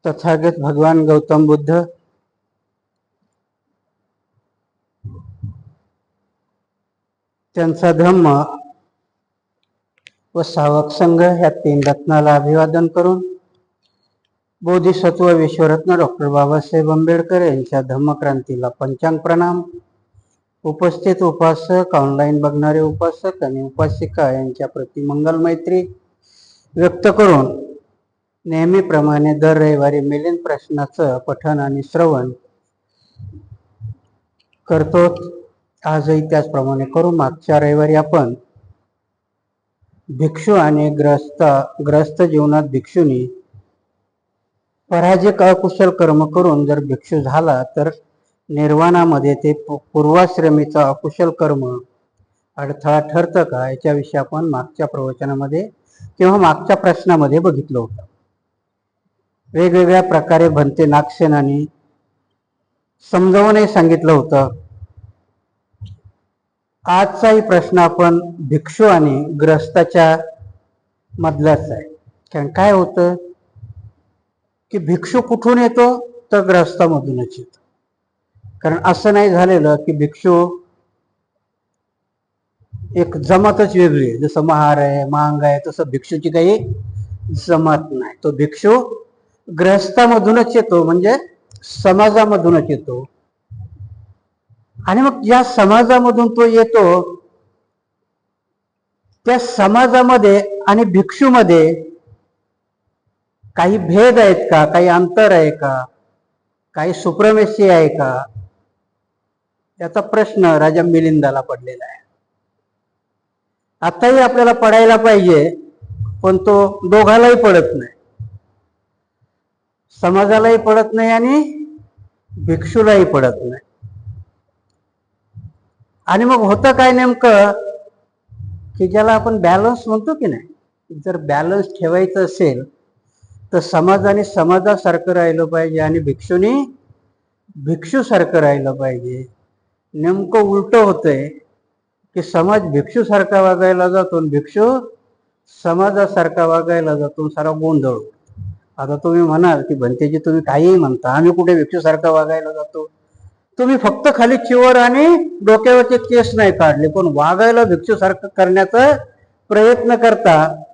तथागत भगवान गौतम बुद्ध त्यांचा धम्म व सावक संघ या तीन रत्नाला अभिवादन करून बोधिसत्व विश्वरत्न डॉक्टर बाबासाहेब आंबेडकर यांच्या धम्मक्रांतीला पंचांग प्रणाम. उपस्थित उपासक, ऑनलाईन बघणारे उपासक आणि उपासिका यांच्या प्रति मंगल मैत्री व्यक्त करून नेहमीप्रमाणे दर रविवारी मिलिंद प्रश्नाचं पठण आणि श्रवण करतो. आजही त्याचप्रमाणे करू. मागच्या रविवारी आपण भिक्षू आणि ग्रस्त जीवनात भिक्षुनी पराजिक अकुशल कर्म करून जर भिक्षू झाला तर निर्वाणामध्ये ते पूर्वाश्रमीचा अकुशल कर्म अडथळा ठरतं का, याच्याविषयी आपण मागच्या प्रवचनामध्ये किंवा मागच्या प्रश्नामध्ये बघितलं होतं. वेगवेगळ्या प्रकारे भंते नागसेनानी समजावूनही सांगितलं होतं. आजचाही प्रश्न आपण भिक्षू आणि ग्रस्ताच्या मधलाच आहे. कारण काय होतं की भिक्षू कुठून येतो तर ग्रस्तामधूनच येतो. कारण असं नाही झालेलं की भिक्षू एक जमातच वेगळी आहे, जसं महार आहे, मांग आहे, तसं भिक्षूची काही जमात नाही. तो भिक्षू ग्रस्तामधूनच येतो, म्हणजे समाजामधूनच येतो. आणि मग ज्या समाजामधून तो येतो त्या समाजामध्ये आणि भिक्षूमध्ये काही भेद आहेत का, काही अंतर आहे का, काही सुप्रमेसी आहे का, याचा प्रश्न राजा मिलिंदाला पडलेला आहे. आताही आपल्याला पडायला पाहिजे, पण तो दोघालाही पडत नाही. समाजालाही पडत नाही आणि भिक्षूलाही पडत नाही. आणि मग होतं काय नेमकं की ज्याला आपण बॅलन्स म्हणतो की नाही, जर बॅलन्स ठेवायचं असेल तर समाजाने समाजासारखं राहिलं पाहिजे आणि भिक्षूने भिक्षूसारखं राहिलं पाहिजे. नेमकं उलटं होतंय की समाज भिक्षूसारखा वागायला जातो, भिक्षू समाजासारखा वागायला जातो, सारा गोंधळ. आता तुम्ही म्हणाल की भंतेजी तुम्ही काहीही म्हणता, आम्ही कुठे भिक्षूसारखा वागायला जातो. तुम्ही फक्त खाली चिवर आणि डोक्यावरचे केस नाही काढले, पण वागायला भिक्षूसारखं करण्याचा प्रयत्न करता.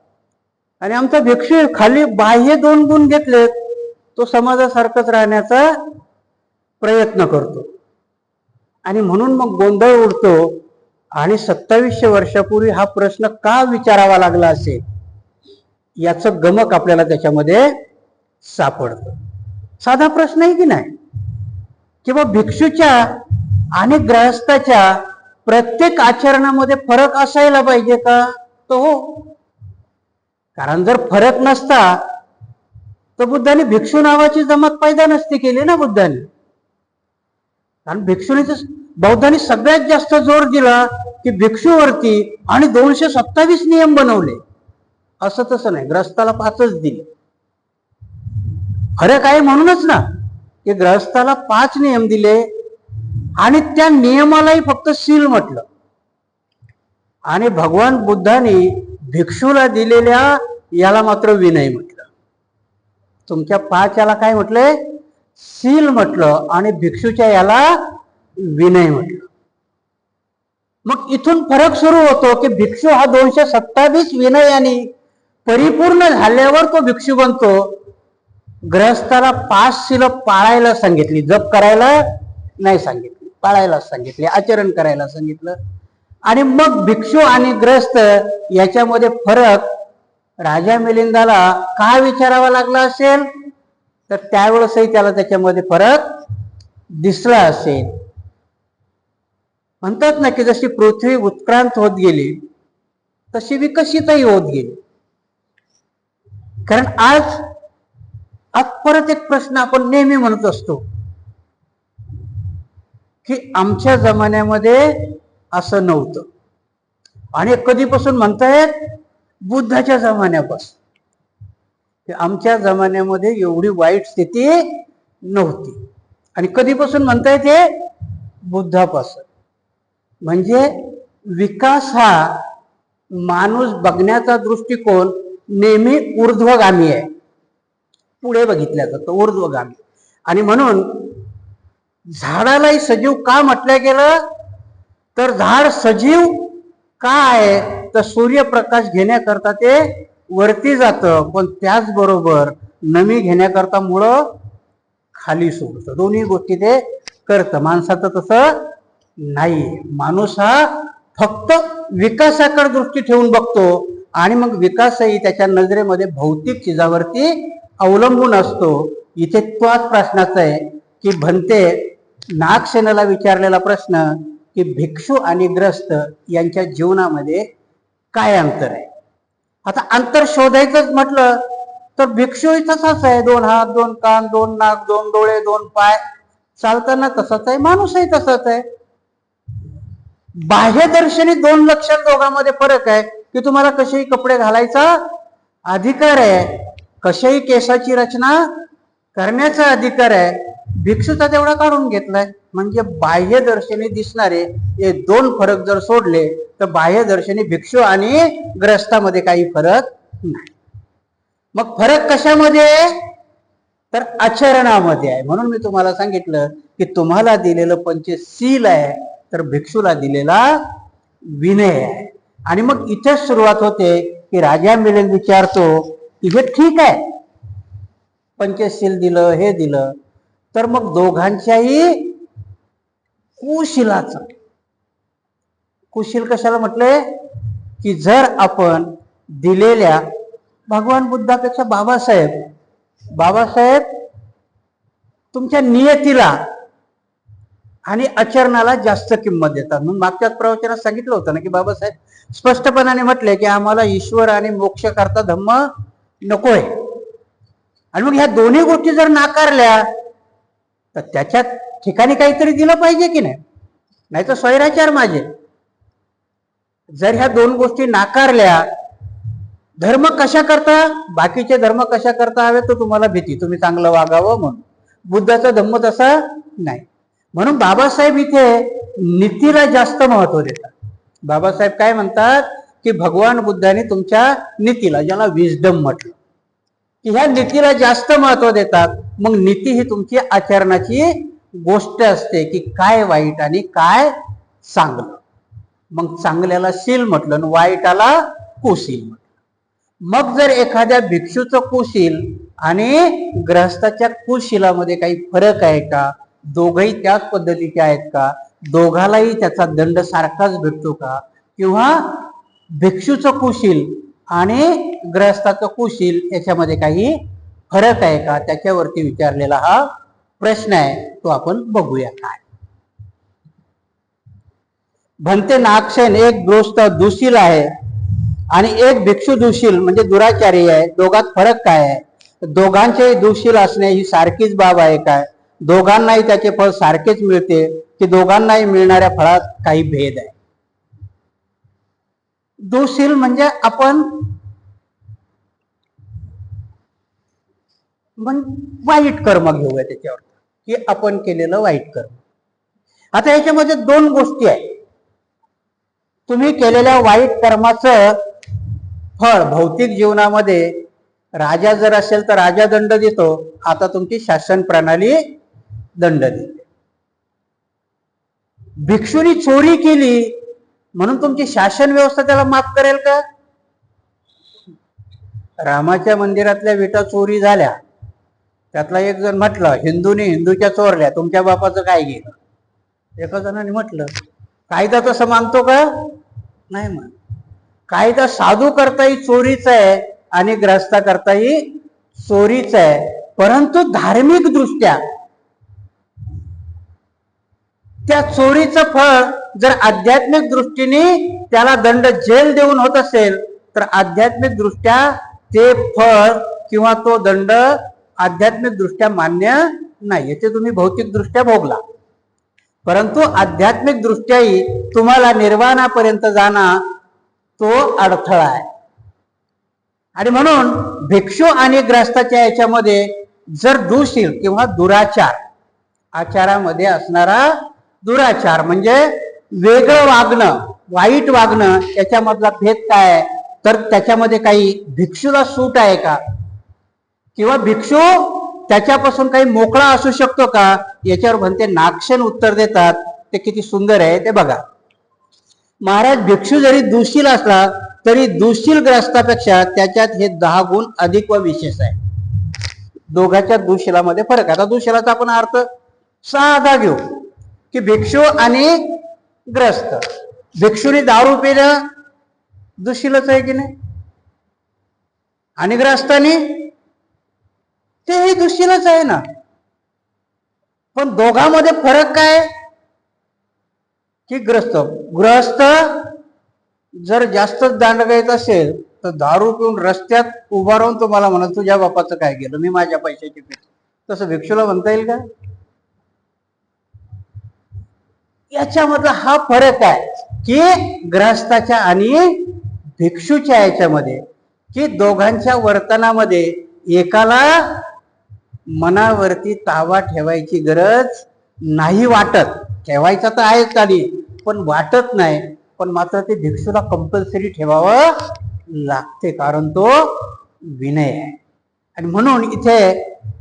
आणि आमचा भिक्षू खाली बाह्य 2 गुण घेतलेत, तो समाजासारखंच राहण्याचा प्रयत्न करतो. आणि म्हणून मग गोंधळ उडतो. आणि 2700 वर्षापूर्वी हा प्रश्न का विचारावा लागला असेल याचं गमक आपल्याला त्याच्यामध्ये सापडतं. साधा प्रश्न आहे की नाही, किंवा भिक्षूच्या आणि ग्रहस्थाच्या प्रत्येक आचरणामध्ये फरक असायला पाहिजे का, तो हो. कारण जर फरक नसता तर बुद्धाने भिक्षू नावाची जमात पैदा नसती केली ना बुद्धाने. कारण बौद्धांनी सगळ्यात जास्त जोर दिला की भिक्षूवरती आणि 227 नियम बनवले. असं तसं नाही, ग्रस्ताला 5च दिले. फरक आहे म्हणूनच ना की ग्रहस्थाला 5 नियम दिले आणि त्या नियमालाही फक्त सील म्हटलं. आणि भगवान बुद्धांनी भिक्षूला दिलेल्या याला मात्र विनय म्हटलं. तुमच्या 5 याला काय म्हटलंय, सील म्हटलं, आणि भिक्षूच्या याला विनय म्हटलं. मग इथून फरक सुरू होतो की भिक्षू हा 227 विनयाने परिपूर्ण झाल्यावर तो भिक्षू बनतो. ग्रहस्थाला 5 सील पाळायला सांगितली, जप करायला नाही सांगितली, पाळायला सांगितले, आचरण करायला सांगितलं. आणि मग भिक्षू आणि ग्रस्त याच्यामध्ये फरक राजा मिलिंदाला का विचारावा लागला असेल, तर त्यावेळेसही त्याला त्याच्यामध्ये फरक दिसला असेल. म्हणतात ना की जशी पृथ्वी उत्क्रांत होत गेली तशी विकसितही होत गेली. कारण आज परत एक प्रश्न आपण नेहमी म्हणत असतो की आमच्या जमान्यामध्ये असं नव्हतं. आणि कधीपासून म्हणतायत, बुद्धाच्या जमान्यापासून. आमच्या जमान्यामध्ये एवढी वाईट स्थिती नव्हती. आणि कधीपासून म्हणतायत, हे बुद्धापासून. म्हणजे विकास हा माणूस बघण्याचा दृष्टिकोन नेहमी ऊर्ध्वगामी आहे, पुढे बघितल्या जातं, ऊर्ध्वगामी. आणि म्हणून झाडालाही सजीव का म्हटलं गेलं, तर झाड सजीव का आहे, तर सूर्यप्रकाश घेण्याकरता ते वरती जातं, पण त्याचबरोबर नमी घेण्याकरता मुळं खाली सोडतं. दोन्ही गोष्टी ते करतं. माणसाचं तसं नाही. माणूस हा फक्त विकासाकडे दृष्टी ठेवून बघतो आणि मग विकासही त्याच्या नजरेमध्ये भौतिक चिजावरती अवलंबून असतो. इथे तोच प्रश्नाचा आहे की भंते नागसेनाला विचारलेला प्रश्न की भिक्षू आणि ग्रस्त यांच्या जीवनामध्ये काय अंतर आहे. आता अंतर शोधायचंच म्हटलं तर भिक्षूही तसाच आहे, 2 हात 2 कान 2 नाक 2 डोळे 2 पाय, चालताना तसाच आहे, माणूसही तसाच आहे. बाह्यदर्शनी 2 लक्षण दोघांमध्ये फरक आहे की तुम्हाला कसेही कपडे घालायचा अधिकार आहे, कशाही केसाची रचना करण्याचा अधिकार आहे. भिक्षूचा तेवढा काढून घेतलाय. म्हणजे बाह्यदर्शनी दिसणारे हे 2 फरक जर सोडले तर बाह्यदर्शनी भिक्षू आणि ग्रस्तामध्ये काही फरक नाही. मग फरक कशामध्ये आहे, तर आचरणामध्ये आहे. म्हणून मी तुम्हाला सांगितलं की तुम्हाला दिलेलं पंचशील आहे, तर भिक्षूला दिलेला विनय आहे. आणि मग इथेच सुरुवात होते की राजा मिळेल विचारतो की हे ठीक आहे, पंचशील दिलं, हे दिलं, तर मग दोघांच्याही कुशीलाचं. कुशील कशाला म्हटले की जर आपण दिलेल्या भगवान बुद्धापेक्षा बाबासाहेब तुमच्या नियतीला आणि आचरणाला जास्त किंमत देतात. म्हणून मागच्याच प्रवचनात सांगितलं होतं ना की बाबासाहेब स्पष्टपणाने म्हटले की आम्हाला ईश्वर आणि मोक्ष करता धम्म नकोय. आणि मग ह्या दोन्ही गोष्टी जर नाकारल्या तर त्याच्या ठिकाणी काहीतरी दिलं पाहिजे की नाही तर स्वैराचार माझे. जर ह्या 2 गोष्टी नाकारल्या, धर्म कशा करता, बाकीचे धर्म कशा करता हवे, तो तुम्हाला भीती, तुम्ही चांगलं वागावं म्हणून. बुद्धाचा धम्म तसा नाही. म्हणून बाबासाहेब इथे नीतीला जास्त महत्व देतात. बाबासाहेब काय म्हणतात की भगवान बुद्धाने तुमच्या नीतीला, ज्याला विजडम म्हटलं, की ह्या नीतीला जास्त महत्व देतात. मग नीती ही तुमची आचरणाची गोष्ट असते की काय वाईट आणि काय चांगलं. मग चांगल्याला शील म्हटलं आणि वाईटाला कुशील म्हटलं. मग जर एखाद्या भिक्षूचं कुशील आणि ग्रहस्थाच्या कुशीलामध्ये काही फरक आहे का, दोघही त्याच पद्धतीचे आहेत का, दोघालाही त्याचा दंड सारखाच भेटतो का, किंवा भिक्षूचं कुशील आणि ग्रहस्थाचं कुशील याच्यामध्ये काही फरक आहे का, त्याच्यावरती विचारलेला हा प्रश्न आहे. तो आपण बघूया काय. भंते नागसेन एक गृहस्थ दुशील आहे आणि एक भिक्षू दुशील म्हणजे दुराचारी आहे. दोघात फरक काय आहे, दोघांचे दुशील असणे ही सारखीच बाब आहे काय, दोघांनाही त्याचे फळ सारखेच मिळते की दोघांनाही मिळणाऱ्या फळात काही भेद आहे. दुशील म्हणजे आपण वाईट कर्म घेऊया त्याच्यावर, की आपण केलेलं वाईट कर्म. आता याच्यामध्ये 2 गोष्टी आहेत. तुम्ही केलेल्या वाईट कर्माचं फळ भौतिक जीवनामध्ये राजा जर असेल तर राजा दंड देतो. आता तुमची शासन प्रणाली दंड देते. भिक्षुनी चोरी केली म्हणून तुमची शासन व्यवस्था त्याला माफ करेल का? रामाच्या मंदिरातल्या विटा चोरी झाल्या, त्यातला एक जण म्हटलं हिंदूने हिंदूच्या चोरल्या, तुमच्या बापाचं काय गेलं. एका जणाने म्हटलं कायदा तसं मानतो का, नाही मान. कायदा साधू करताही चोरीच आहे आणि ग्रस्ता करताही चोरीच आहे. परंतु धार्मिक दृष्ट्या त्या चोरीचं फळ जर आध्यात्मिक दृष्टीने त्याला दंड जेल देऊन होत असेल तर आध्यात्मिक दृष्ट्या ते फळ किंवा तो दंड आध्यात्मिक दृष्ट्या मान्य नाही. याचे तुम्ही भौतिक दृष्ट्या भोगला, परंतु आध्यात्मिक दृष्ट्याही तुम्हाला निर्वाणापर्यंत जाणं तो अडथळा आहे. आणि म्हणून भिक्षू आणि ग्रस्ताच्या याच्यामध्ये जर दुशील किंवा दुराचार, आचारामध्ये असणारा दुराचार म्हणजे वेगळं वागणं, वाईट वागणं, याच्यामधला भेद काय आहे, तर त्याच्यामध्ये काही भिक्षूला सूट आहे का, किंवा भिक्षू त्याच्यापासून काही मोकळा असू शकतो का, याच्यावर म्हणते नागसेन उत्तर देतात. ते किती सुंदर आहे ते बघा. महाराज, भिक्षू जरी दुशील असला तरी दुशील ग्रस्तापेक्षा त्याच्यात हे 10 गुण अधिक व विशेष आहे. दोघांच्या दुशीलामध्ये फरक आहे. आता दुशीलाचा आपण अर्थ साधा घेऊ की भिक्षू आणि ग्रस्त. भिक्षूने दारू पिणं दुशीलच आहे की नाही, आणि ग्रस्ताने तेही दुशीलच आहे ना. पण दोघांमध्ये फरक काय की गृहस्थ जर जास्त दांडगायत असेल तर दारू पिऊन रस्त्यात उभा राहून तुम्हाला म्हणत तुझ्या बापाचं काय गेलं, मी माझ्या पैशाची पितो. तसं भिक्षूला म्हणता येईल का? याच्यामधला हा फरक आहे की ग्रहस्थाच्या आणि भिक्षूच्या याच्यामध्ये, की दोघांच्या वर्तनामध्ये एकाला मनावरती ताबा ठेवायची गरज नाही वाटत. ठेवायचा तर आहेच आधी, पण वाटत नाही. पण मात्र ते भिक्षूला कंपल्सरी ठेवावं लागते, कारण तो विनय आहे. आणि म्हणून इथे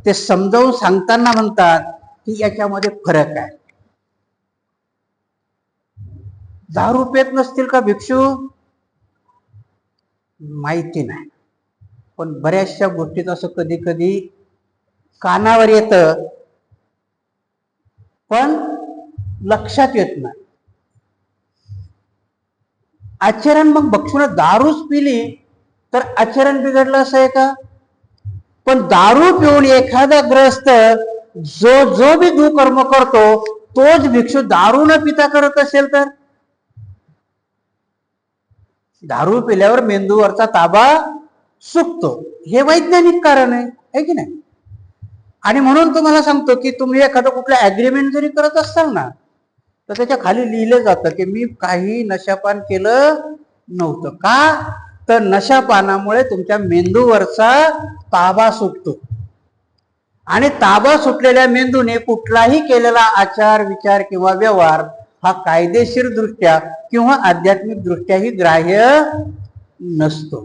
ते समजावून सांगताना म्हणतात की याच्यामध्ये फरक आहे. दारू पेत नसतील का भिक्षू, माहिती नाही. पण बऱ्याचशा गोष्टीत असं कधी कधी कानावर येतं पण लक्षात येत नाही. आचरण मग भिक्षूने दारूच पिली तर आचरण बिघडलं असं आहे का? पण दारू पिऊन एखादा ग्रस्त जो जो बी दुकर्म करतो तोच भिक्षू दारू न पिता करत असेल तर, दारू पिल्यावर मेंदूवरचा ताबा सुटतो. हे वैज्ञानिक कारण आहे की नाही? आणि म्हणून तुम्हाला सांगतो की तुम्ही एखादं कुठलं ऍग्रीमेंट जरी करत असाल ना, तर त्याच्या खाली लिहिलं जातं की मी काही नशापान केलं नव्हतं. का? तर नशापानामुळे तुमच्या मेंदूवरचा ताबा सुटतो, आणि ताबा सुटलेल्या मेंदूने कुठलाही केलेला आचार विचार किंवा व्यवहार हा कायदेशीर दृष्ट्या किंवा आध्यात्मिक दृष्ट्याही ग्राह्य नसतो.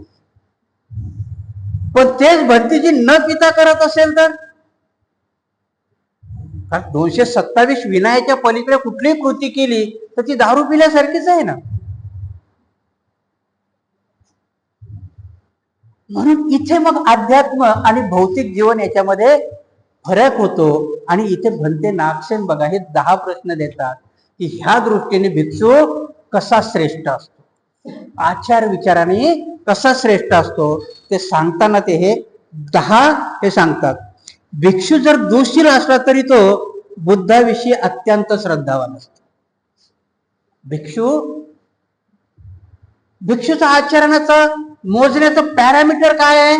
पण तेच भक्तीची न पिता करत असेल तर, 227 विनयाच्या पलीकडे कुठलीही कृती केली तर ती दारू पिल्यासारखीच आहे ना. म्हणून इथे मग अध्यात्म आणि भौतिक जीवन याच्यामध्ये फरक होतो. आणि इथे भंते नागसेन बघा हे 10 प्रश्न देतात की ह्या दृष्टीने भिक्षू कसा श्रेष्ठ असतो, आचार विचाराने कसा श्रेष्ठ असतो, ते सांगताना ते हे 10 हे सांगतात. भिक्षू जर दुःशील असला तरी तो बुद्धाविषयी अत्यंत श्रद्धावान असतो. भिक्षूचा आचरणाचं मोजण्याचं पॅरामीटर काय आहे?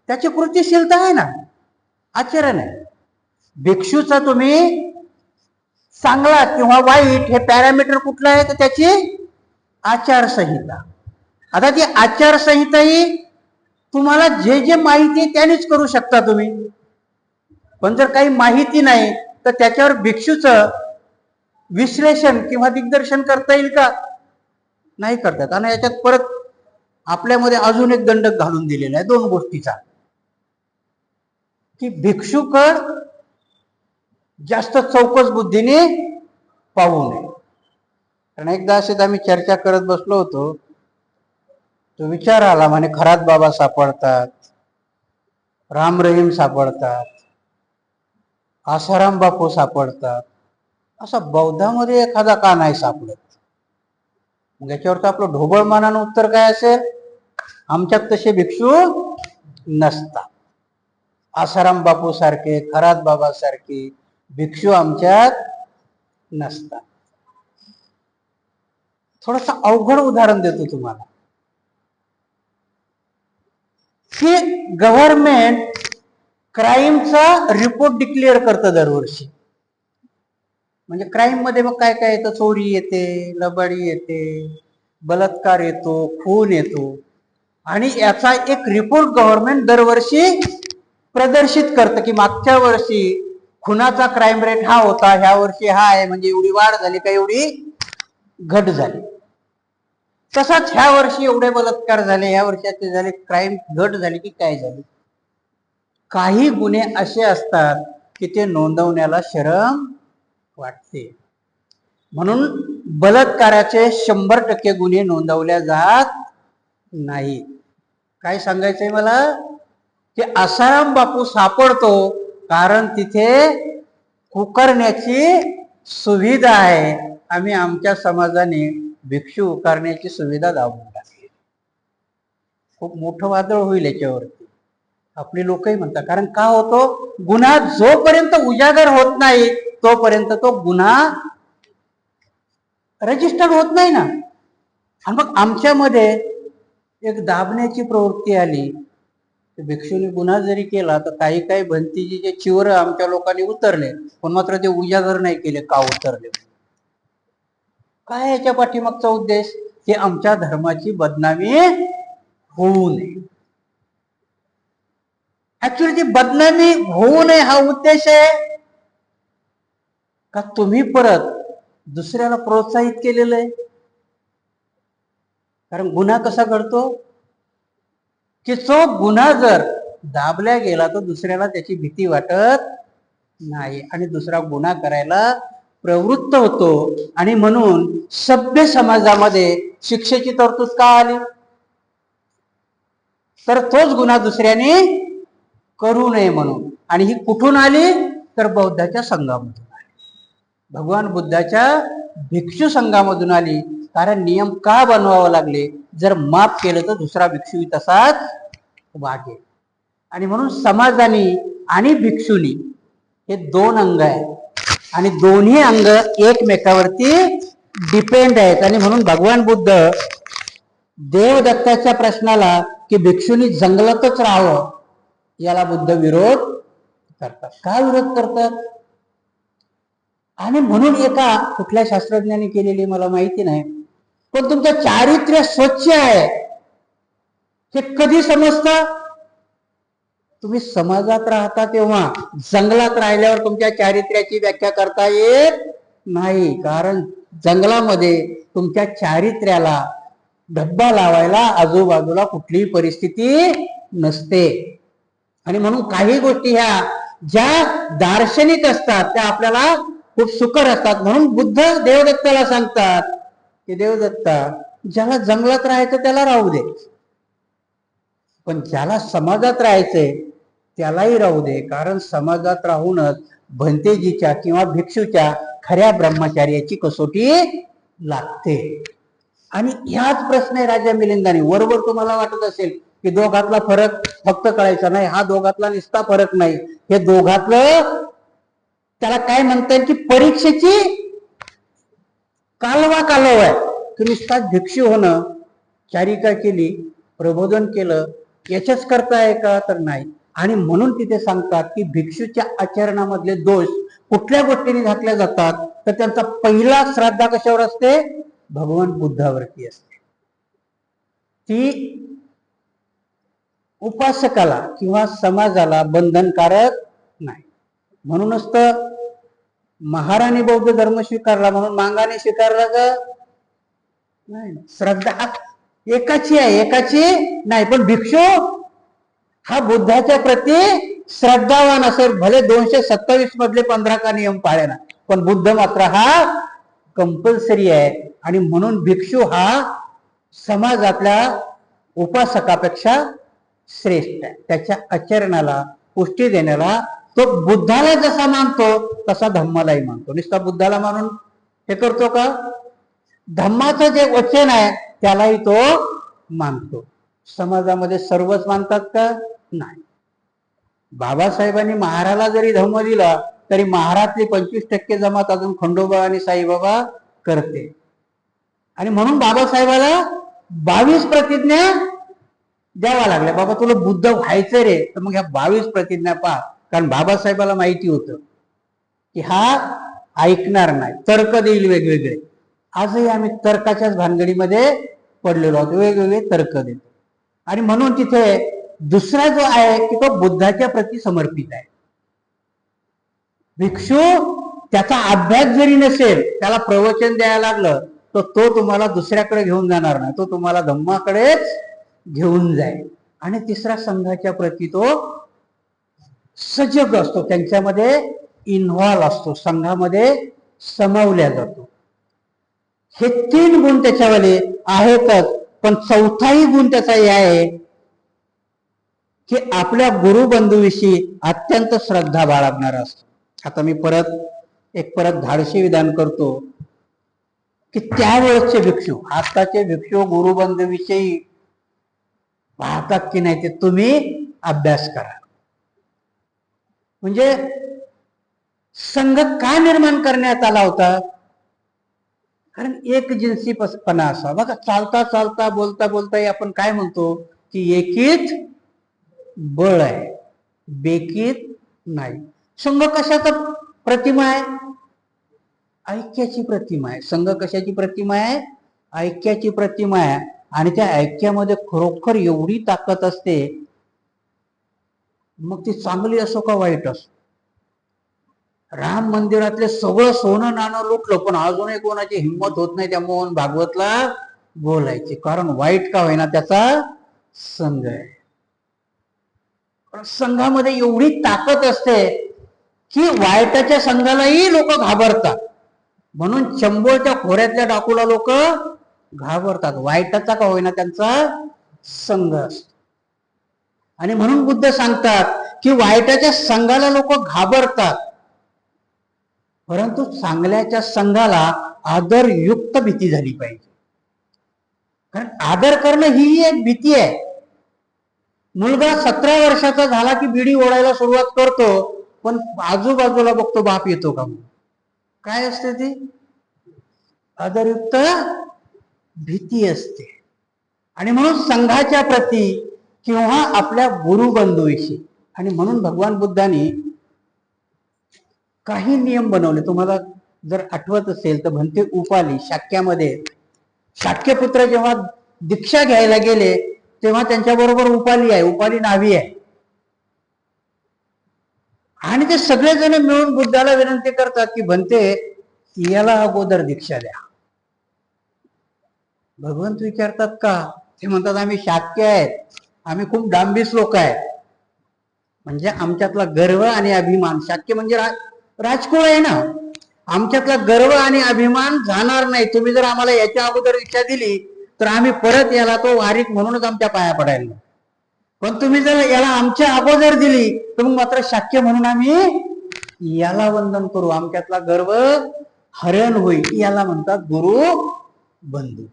त्याची कृतीशीलता आहे ना, आचरण आहे. भिक्षूचा तुम्ही चांगला किंवा वाईट हे पॅरामीटर कुठलं आहे? तर त्याची आचारसंहिता. आता ती आचारसंहिता ही तुम्हाला जे जे माहिती आहे त्यानेच करू शकता तुम्ही. पण जर काही माहिती नाही तर त्याच्यावर भिक्षूचं विश्लेषण किंवा दिग्दर्शन करता येईल का? नाही करतात. आणि याच्यात परत आपल्यामध्ये अजून एक दंडक घालून दिलेला आहे 2 गोष्टीचा, की भिक्षुकड जास्त चौकस बुद्धीने पाहू नये. कारण एकदा असेच आम्ही चर्चा करत बसलो होतो, तो विचार आला म्हणे खरात बाबा सापडतात, राम रहीम सापडतात, आसाराम बापू सापडतात, असा बौद्धामध्ये एखादा का नाही सापडत? मग याच्यावर तर आपलं ढोबळमानानं उत्तर काय असेल? आमच्यात तसे भिक्षू नसतात. आसाराम बापू सारखे, खरात बाबा सारखे भिक्षू आमच्यात नसतात. थोडस अवघड उदाहरण देतो तुम्हाला, की गव्हर्नमेंट क्राईमचा रिपोर्ट डिक्लेअर करतं दरवर्षी. म्हणजे क्राईम मध्ये मग काय काय येतं? चोरी येते, लबाडी येते, बलात्कार येतो, खून येतो, आणि याचा एक रिपोर्ट गव्हर्नमेंट दरवर्षी प्रदर्शित करतं की मागच्या वर्षी खुनाचा क्राईम रेट हा होता, ह्या वर्षी हा आहे, म्हणजे एवढी वाढ झाली का एवढी घट झाली. तसाच ह्या वर्षी एवढे बलात्कार झाले, ह्या वर्षाचे झाले, क्राईम घट झाली की काय झाली. काही गुन्हे असे असतात की ते नोंदवण्याला शरम वाटते. म्हणून बलात्काराचे 100% गुन्हे नोंदवल्या जात नाही. काय सांगायचंय मला, की आसाराम बापू सापडतो कारण तिथे उकरण्याची सुविधा आहे. आम्ही आमच्या समाजाने भिक्षू उकारण्याची सुविधा दाबून टाकली. खूप मोठं वादळ होईल याच्यावरती, आपली लोकही म्हणतात. कारण का होतो, गुन्हा जोपर्यंत उजागर होत नाही तोपर्यंत तो गुन्हा रजिस्टर होत नाही ना. आणि मग आमच्यामध्ये एक दाबण्याची प्रवृत्ती आली. भिक्षूने गुन्हा जरी केला तर काही काही भंतीजीचे चिवर आमच्या लोकांनी उतरले, पण मात्र ते उजागर नाही केले. का उतरले? काय याच्या पाठीमागचा उद्देश, की आमच्या धर्माची बदनामी होऊ नये. ऍक्च्युअली ती बदनामी होऊ नये हा उद्देश आहे का तुम्ही परत दुसऱ्याला प्रोत्साहित केलेलं आहे? कारण गुन्हा कसा घडतो, की तो गुन्हा जर दाबल्या गेला तर दुसऱ्याला त्याची भीती वाटत नाही आणि दुसरा गुन्हा करायला प्रवृत्त होतो. आणि म्हणून सभ्य समाजामध्ये शिक्षेची तरतूद का आली, तर तोच गुन्हा दुसऱ्याने करू नये म्हणून. आणि ही कुठून आली, तर बौद्धाच्या संघामधून आली, भगवान बुद्धाच्या भिक्षू संघामधून आली. कारण नियम का बनवावे लागले, जर माफ केलं तर दुसरा भिक्षू तसाच वागेल. आणि म्हणून समाजाने आणि भिक्षुनी हे दोन अंग आहेत आणि दोन्ही अंग एकमेकावरती डिपेंड आहेत. आणि म्हणून भगवान बुद्ध देवदत्ताच्या प्रश्नाला की भिक्षुनी जंगलातच राहावं, याला बुद्ध विरोध करतात. का विरोध करतात? आणि म्हणून एका कुठल्या शास्त्रज्ञाने केलेली मला माहिती नाही, पण तुमचं चारित्र्य स्वच्छ आहे हे कधी समजतं? तुम्ही समाजात राहता तेव्हा. जंगलात राहिल्यावर तुमच्या चारित्र्याची व्याख्या करता येत नाही. कारण जंगलामध्ये तुमच्या चारित्र्याला धब्बा लावायला आजूबाजूला कुठलीही परिस्थिती नसते. आणि म्हणून काही गोष्टी ह्या ज्या दार्शनिक असतात त्या आपल्याला खूप सुकर असतात. म्हणून बुद्ध देवदत्ताला सांगतात की देवदत्ता, ज्याला जंगलात राहायचं त्याला राहू दे, पण ज्याला समाजात राहायचंय त्यालाही राहू दे. कारण समाजात राहूनच भंतेजीच्या किंवा भिक्षूच्या खऱ्या ब्रह्मचार्याची कसोटी लागते. आणि ह्याच प्रश्न आहे राजा मिलिंदाने. वरवर तुम्हाला वाटत असेल की दोघातला फरक फक्त कळायचा नाही, हा दोघातला निस्ता फरक नाही. हे दोघातलं त्याला काय म्हणता येईल की परीक्षेची कालवा आहे. की निस्ता भिक्षू होणं, चारिका केली, प्रबोधन केलं, याच्याच करता आहे का, तर नाही. आणि म्हणून तिथे सांगतात की भिक्षूच्या आचरणामधले दोष कुठल्या गोष्टीने घातल्या जातात, तर त्यांचा पहिला श्रद्धा कशावर असते, भगवान बुद्धावरती असते. ती उपासकाला किंवा समाजाला बंधनकारक नाही. म्हणूनच तर महाराणी बौद्ध धर्म स्वीकारला म्हणून मांगाने स्वीकारला का नाही. श्रद्धा एकाची आहे, एकाची नाही. पण भिक्षू हा बुद्धाच्या प्रती श्रद्धावान असेल, भले 227 मधले 15 का नियम पाळेना, पण बुद्ध मात्र हा कंपल्सरी आहे. आणि म्हणून भिक्षू हा समाजातल्या उपासकापेक्षा श्रेष्ठ आहे. त्याच्या आचरणाला पुष्टी देण्याला तो बुद्धाला जसा मानतो तसा धम्मालाही मानतो. नुसता बुद्धाला मानून हे करतो का, धम्माचं जे वचन आहे त्यालाही तो मानतो. समाजामध्ये सर्वच मानतात का, नाही. बाबासाहेबांनी महाराला जरी धम्म दिला तरी महारातली 25% जमात अजून खंडोबा आणि साईबाबा करते. आणि म्हणून बाबासाहेबाला 22 प्रतिज्ञा द्यावा लागल्या. बाबा तुला बुद्ध व्हायचं रे, तर मग ह्या 22 प्रतिज्ञा पहा. कारण बाबासाहेबाला माहिती होतं की हा ऐकणार नाही, तर्क देईल वेगवेगळे. आजही आम्ही तर्काच्याच भानगडीमध्ये पडलेलो आहोत, वेगवेगळे तर्क देतो. आणि म्हणून तिथे दुसरा जो आहे की तो बुद्धाच्या प्रती समर्पित आहे. भिक्षू त्याचा अभ्यास जरी नसेल, त्याला प्रवचन द्यायला लागलं तर तो तुम्हाला दुसऱ्याकडे घेऊन जाणार नाही, तो तुम्हाला धम्माकडेच घेऊन जाईल. आणि तिसरा संघाच्या प्रती तो सजग असतो, त्यांच्यामध्ये इन्व्हॉल्व असतो, संघामध्ये समावल्या जातो. हे 3 गुण त्याच्यामध्ये आहेतच. पण चौथाही गुण त्याचा हे आहे की आपल्या गुरुबंधूविषयी अत्यंत श्रद्धा बाळगणारा असतो. आता मी परत धाडशी विधान करतो की त्यावेळेसचे भिक्षू, आताचे भिक्षू गुरुबंधूविषयी पाहतात की नाही ते तुम्ही अभ्यास करा. म्हणजे संघ का निर्माण करण्यात आला होता? कारण एक जिन्सीपणा असा. बघा, चालता चालता बोलता बोलता आपण काय म्हणतो की एकीत बळ आहे, बेकीत नाही. संघ कशाचा प्रतिमा आहे? ऐक्याची प्रतिमा आहे. संघ कशाची प्रतिमा आहे? ऐक्याची प्रतिमा आहे. आणि त्या ऐक्यामध्ये खरोखर एवढी ताकद असते, मग ती चांगली असो का वाईट असो. राम मंदिरातले सगळं सोनं नाणं लुटलं, पण अजूनही कोणाची हिंमत होत नाही त्या मोहन भागवतला बोलायची. कारण वाईट का होईना, त्याचा संघ आहे. संघामध्ये एवढी ताकद असते की वाईटाच्या संघालाही लोक घाबरतात. म्हणून चंबोळच्या खोऱ्यातल्या डाकूला लोक घाबरतात. वाईटाचा का होईना त्यांचा संघ असतो. आणि म्हणून बुद्ध सांगतात की वाईटाच्या संघाला लोक घाबरतात, परंतु चांगल्याच्या संघाला आदरयुक्त भीती झाली पाहिजे. कारण आदर करणं ही एक भीती आहे. मुलगा 17 वर्षाचा झाला की बिडी ओढायला सुरुवात करतो, पण आजूबाजूला बघतो बाप येतो का. काय असते ती? आदरयुक्त भीती असते. आणि म्हणून संघाच्या प्रती किंवा आपल्या गुरुबंधूविषयी, आणि म्हणून भगवान बुद्धांनी काही नियम बनवले. तुम्हाला जर आठवत असेल तर म्हणते उपाली शाक्यामध्ये, शाक्यपुत्र जेव्हा दीक्षा घ्यायला गेले तेव्हा त्यांच्याबरोबर उपाली आहे, उपाली नावी आहे. आणि ते सगळेजण मिळून बुद्धाला विनंती करतात की भन्ते याला अगोदर दीक्षा द्या. भगवंत विचारतात का? ते म्हणतात आम्ही शाक्य आहेत, आम्ही खूप डांबीस लोक आहेत. म्हणजे आमच्यातला गर्व आणि अभिमान, शाक्य म्हणजे राजकुळ आहे ना, आमच्यातला गर्व आणि अभिमान जाणार नाही. तुम्ही जर आम्हाला याच्या अगोदर दीक्षा दिली तर आम्ही परत याला तो वारीक म्हणूनच आमच्या पाया पडायला. पण तुम्ही जर याला आमच्या अगोदर दिली तर मग मात्र शाक्य म्हणून आम्ही याला वंदन करू, आमच्यातला गर्व हरण होईल. याला म्हणतात गुरु बंधू.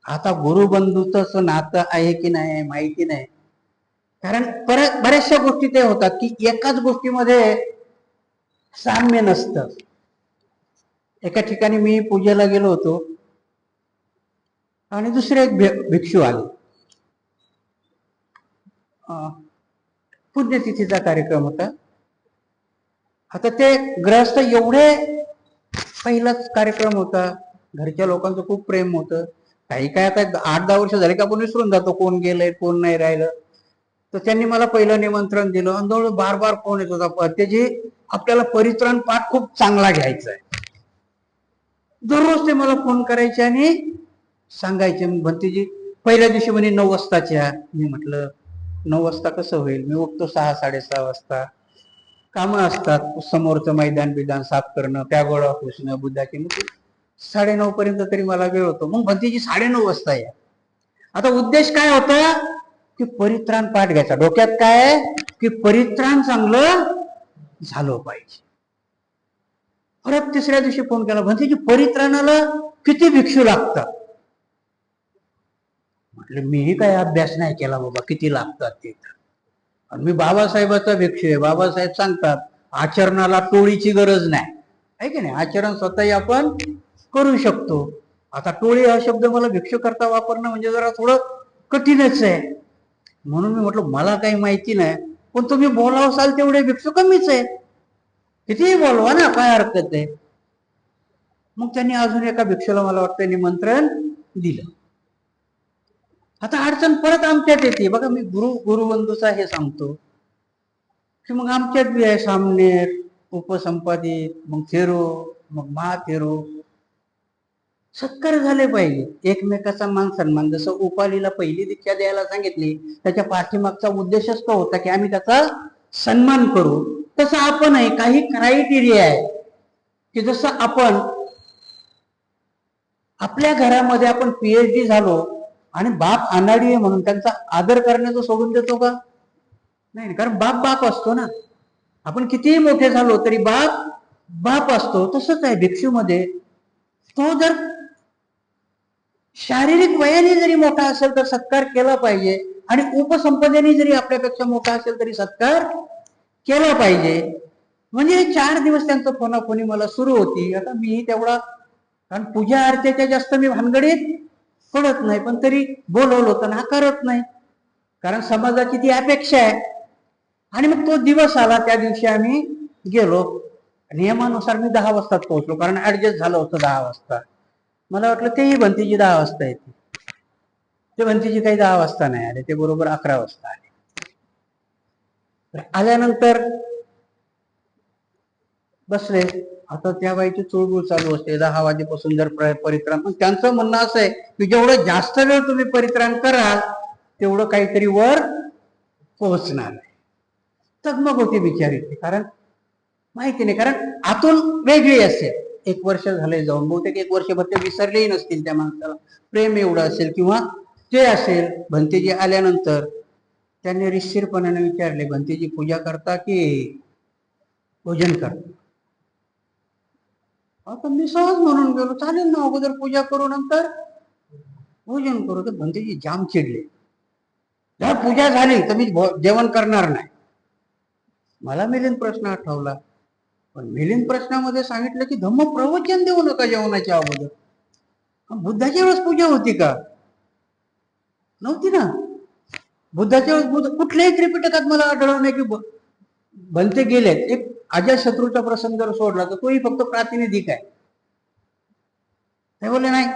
आता गुरुबंधूचं नातं आहे की नाही माहिती नाही. कारण बऱ्याचशा गोष्टी ते होतात की एकाच गोष्टीमध्ये साम्य नसतं. एका ठिकाणी मी पूजेला गेलो होतो आणि दुसरे एक भिक्षू आले. पुण्यतिथीचा कार्यक्रम होता. आता ते ग्रहस्थ एवढे, पहिलाच कार्यक्रम होता, घरच्या लोकांचं खूप प्रेम होतं. काही काय आता 8-10 वर्ष झाले का आपण विसरून जातो कोण गेलंय कोण नाही राहिलं. तर त्यांनी मला पहिलं निमंत्रण दिलं आणि जवळ बार बार फोन येत होता, त्याची आपल्याला परित्राण पाठ खूप चांगला घ्यायचा आहे. दररोज ते मला फोन करायचे आणि सांगायचे. मग भंतीजी पहिल्या दिवशी म्हणे 9 वाजताच्या. मी म्हटलं 9 वाजता कसं होईल, मी उठतो 6-6:30 वाजता. कामं असतात, समोरचं मैदान बिदान साफ करणं, त्या गोळा पुसणं, बुद्धाची. मग 9:30 पर्यंत तरी मला वेळ होतो. मग भंतीजी 9:30 वाजता या. आता उद्देश काय होता की परित्राण पाठ घ्यायचा. डोक्यात काय की परित्राण चांगलं झालं पाहिजे. परत तिसऱ्या दिवशी फोन केला, भंतीजी परित्राणाला किती भिक्षू लागतात? म्हटलं मीही काय अभ्यास नाही केला बाबा किती लागतात ते. आणि मी बाबासाहेबाचा भिक्षू आहे. बाबासाहेब सांगतात आचरणाला टोळीची गरज नाही, आहे की नाही. आचरण स्वतःही आपण करू शकतो. आता टोळी हा शब्द मला भिक्षू करता वापरणं म्हणजे जरा थोडं कठीणच आहे. म्हणून मी म्हटलं मला काही माहिती नाही, पण तुम्ही बोलावसाल तेवढे भिक्षू कमीच आहे, कितीही बोलवा ना, काय हरकत आहे. मग त्यांनी अजून एका भिक्षूला मला वाटतं निमंत्रण दिलं. आता अडचण परत आमच्यात येते. बघा मी गुरुबंधूचा हे सांगतो की मग आमच्यात बी आहे सामनेर, उपसंपादित, मग थेरो, मग महाथेरो. सत्कार झाले पाहिजे, एकमेकाचा मान सन्मान. जसं उपालीला पहिली दीक्षा द्यायला सांगितली त्याच्या पाठीमागचा उद्देशच तो होता की आम्ही त्याचा सन्मान करू, तसं आपणही काही क्रायटेरिया आहे की जसं आपण आपल्या घरामध्ये आपण PhD झालो आणि बाप अनाडी आहे म्हणून त्यांचा आदर करण्याचं सोडून देतो का? नाही, कारण बाप बाप असतो ना. आपण कितीही मोठे झालो तरी बाप बाप असतो. तसंच आहे भिक्षूमध्ये. तो जर शारीरिक वयाने जरी मोठा असेल तर सत्कार केला पाहिजे आणि उपसंपदेने जरी आपल्यापेक्षा मोठा असेल तरी सत्कार केला पाहिजे. म्हणजे 4 दिवस त्यांचं फोनाफोनी मला सुरू होती. आता मीही तेवढा, कारण पूजा अर्चेच्या जास्त मी भानगडीत पडत नाही, पण तरी बोलवलं तर नाकारत नाही, कारण समाजाची ती अपेक्षा आहे. आणि मग तो दिवस आला, त्या दिवशी आम्ही गेलो. नियमानुसार मी 10 वाजता पोहोचलो, कारण ऍडजस्ट झालं होतं 10 वाजता. मला वाटलं तेही भंतीजी 10 वाजता येते. ते भंतीजी काही 10 वाजता नाही आले, ते बरोबर 11 वाजता आले. आल्यानंतर बसले. आता त्या बाईची चुळबुळ चालू असते 10 वाजेपासून जर परित्राण. पण त्यांचं म्हणणं असं आहे की जेवढं जास्त वेळ तुम्ही परित्राण कराल तेवढं काहीतरी वर पोहोचणार. तगमग होती बिचारीची, कारण माहिती नाही, कारण आतून वेगळी असेल. 1 वर्ष झाले जाऊन, बहुतेक 1 वर्षभर ते विसरलेही नसतील त्या माणसाला. प्रेम एवढं असेल किंवा ते असेल. भंतेजी आल्यानंतर त्यांनी रितशीरपणाने विचारले, भंतेजी पूजा करता की भोजन करता? आता मी सहज म्हणून गेलो, चालेल ना, अगोदर पूजा करू नंतर भोजन करू. तर भंतेजी जाम चिडले. जर पूजा झाली तर मी जेवण करणार नाही. मला मिलिंद प्रश्न आठवला, पण मिलिंद प्रश्नामध्ये सांगितलं की धम्म प्रवचन देऊ नका जेवणाच्या अगोदर. बुद्धाच्या वेळेस पूजा होती का? नव्हती ना. बुद्धाच्या वेळेस कुठल्याही त्रिपिटकात मला आढळलं नाही की भंते गेलेत. एक अजातशत्रूचा प्रसंग जर सोडला तर तोही फक्त प्रातिनिधिक आहे. ते बोलले नाही,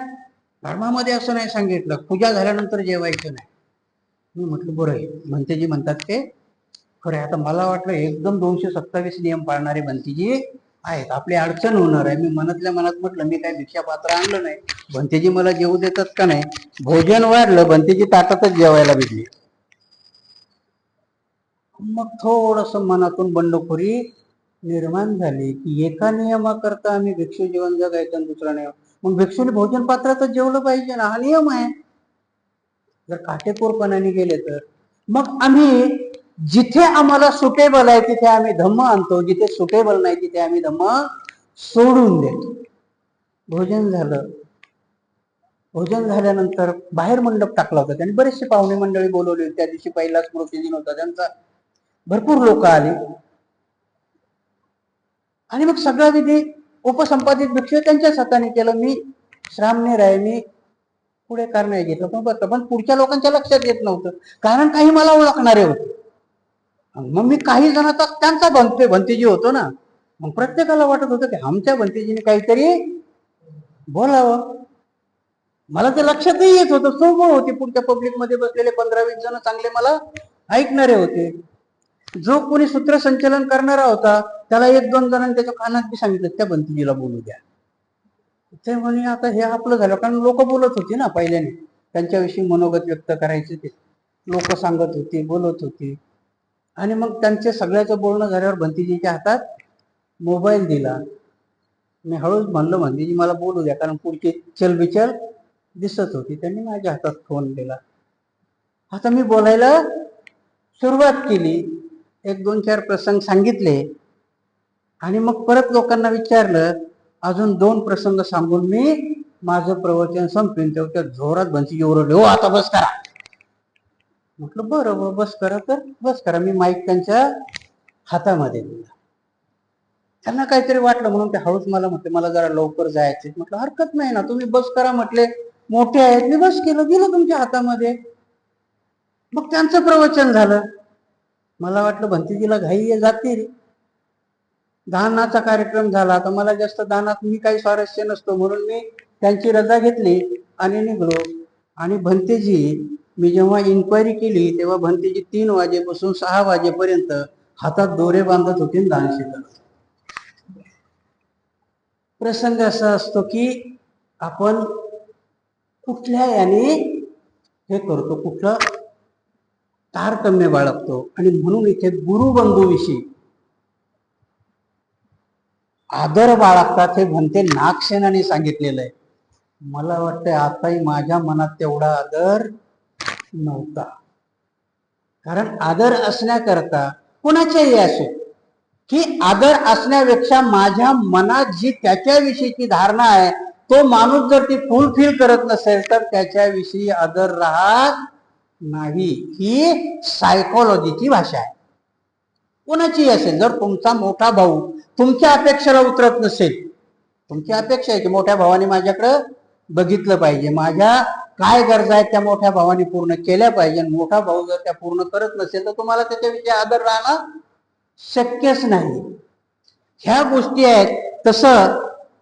धर्मामध्ये असं नाही सांगितलं, पूजा झाल्यानंतर जेवायचं नाही. मी म्हटलं बरं आहे, भंतेजी म्हणतात ते खरं आहे. आता मला वाटलं एकदम 227 नियम पाळणारे भंतेजी आहेत, आपली अडचण होणार आहे. मी मनातल्या मनात म्हटलं मी काय भिक्षा पात्र आणलं नाही, भंतेजी मला जेवू देतात का नाही. भोजन वाढलं, भंतेजी ताटातच जेवायला भेटली. मग थोडस मनातून बंडखोरी निर्माण झाली की एका नियमाकरता आम्ही भिक्षू जीवन जगायचं आणि दुसरा नियम. मग भिक्षूने भोजन पात्रातच जेवलं पाहिजे ना, हा नियम आहे. जर काटेकोरपणाने गेले तर मग आम्ही जिथे आम्हाला सुटेबल आहे तिथे आम्ही धम्म आणतो, जिथे सुटेबल नाही तिथे आम्ही धम्म सोडून देतो. भोजन झालं. भोजन झाल्यानंतर बाहेर मंडप टाकला होता, त्यांनी बरेचसे पाहुणे मंडळी बोलवली होती. त्या दिवशी पहिला स्मृती दिन होता त्यांचा, भरपूर लोक आली. आणि मग सगळा विधी उपसंपादित भिक्षू त्यांच्याच हाताने केलं. मी श्रामनेर आहे, मी पुढे कार नाही घेतलं. पण बघतो, पण पुढच्या लोकांच्या लक्षात येत नव्हतं, कारण काही मला ओळखणारे होते. मग मी काही जणांचा त्यांचा भंतेजी होतो ना, मग प्रत्येकाला वाटत होतं की आमच्या भंतेजीने काहीतरी बोलावं. मला ते लक्षातही येत होतं. सोबत होती पुढच्या पब्लिक मध्ये बसलेले 15-20 जण चांगले मला ऐकणारे होते. जो कोणी सूत्रसंचलन करणारा होता त्याला 1-2 जणांनी त्याच्या कानात बी सांगितलं त्या भंतेजीला बोलू द्या. ते म्हणे आता हे आपलं झालं, कारण लोक बोलत होती ना पहिल्याने, त्यांच्याविषयी मनोगत व्यक्त करायचे ते लोक सांगत होती, बोलत होती. आणि मग त्यांचे सगळ्याचं बोलणं झाल्यावर भंतेजीच्या हातात मोबाईल दिला. मी हळूच म्हणलं भंतेजी मला बोलू द्या, कारण पुढची चलबिचल दिसत होती. त्यांनी माझ्या हातात फोन दिला. आता मी बोलायला सुरुवात केली. 1-2-4 प्रसंग सांगितले आणि मग परत लोकांना विचारलं. अजून 2 प्रसंग सांगून मी माझं प्रवचन संपवीन. तेवढ्या जोरात भंतेजी ओरडले, हो आता बस करा. म्हटलं बरं बस करा, तर बस करा. मी माईक त्यांच्या हातामध्ये दिला. त्यांना काहीतरी वाटलं म्हणून ते हळूच मला म्हटले मला जरा लवकर जायचे. म्हटलं हरकत नाही ना, तुम्ही बस करा म्हटले, मोठे आहेत. मी बस केलं, दिलं तुमच्या हातामध्ये. मग त्यांचं प्रवचन झालं. मला वाटलं भंतेजीला घाई जातील. दानाचा कार्यक्रम झाला. तर मला जास्त दानात मी काही स्वारस्य नसतो, म्हणून मी त्यांची रजा घेतली आणि निघलो. आणि भंतेजी, मी जेव्हा इन्क्वायरी केली तेव्हा भंतेजी 3 वाजेपासून 6 वाजेपर्यंत हातात दोरे बांधत होते, दान शिकत. प्रसंग असा असतो की आपण कुठल्या याने हे करतो, कुठलं तारतम्य बाळगतो. आणि म्हणून इथे गुरुबंधूविषयी आदर बाळगतात हे म्हणते नागसेनाने सांगितलेलं आहे. मला वाटतं आताही माझ्या मनात तेवढा आदर नव्हता. कारण आदर असण्याकरता कोणाच्याही असो, की आदर असण्यापेक्षा माझ्या मनात जी त्याच्याविषयीची धारणा आहे, तो माणूस जर ती फुलफिल करत नसेल तर त्याच्याविषयी आदर राहत नाही. ही सायकोलॉजीची भाषा आहे. कोणाची असेल, जर तुमचा मोठा भाऊ तुमच्या अपेक्षेला उतरत नसेल, तुमची अपेक्षा आहे की मोठ्या भावाने माझ्याकडं बघितलं पाहिजे, माझ्या काय गरजा आहेत त्या मोठ्या भावाने पूर्ण केल्या पाहिजे, मोठा भाऊ जर त्या पूर्ण करत नसेल तर तुम्हाला त्याच्याविषयी आदर राहणं शक्यच नाही. ह्या गोष्टी आहेत. तसं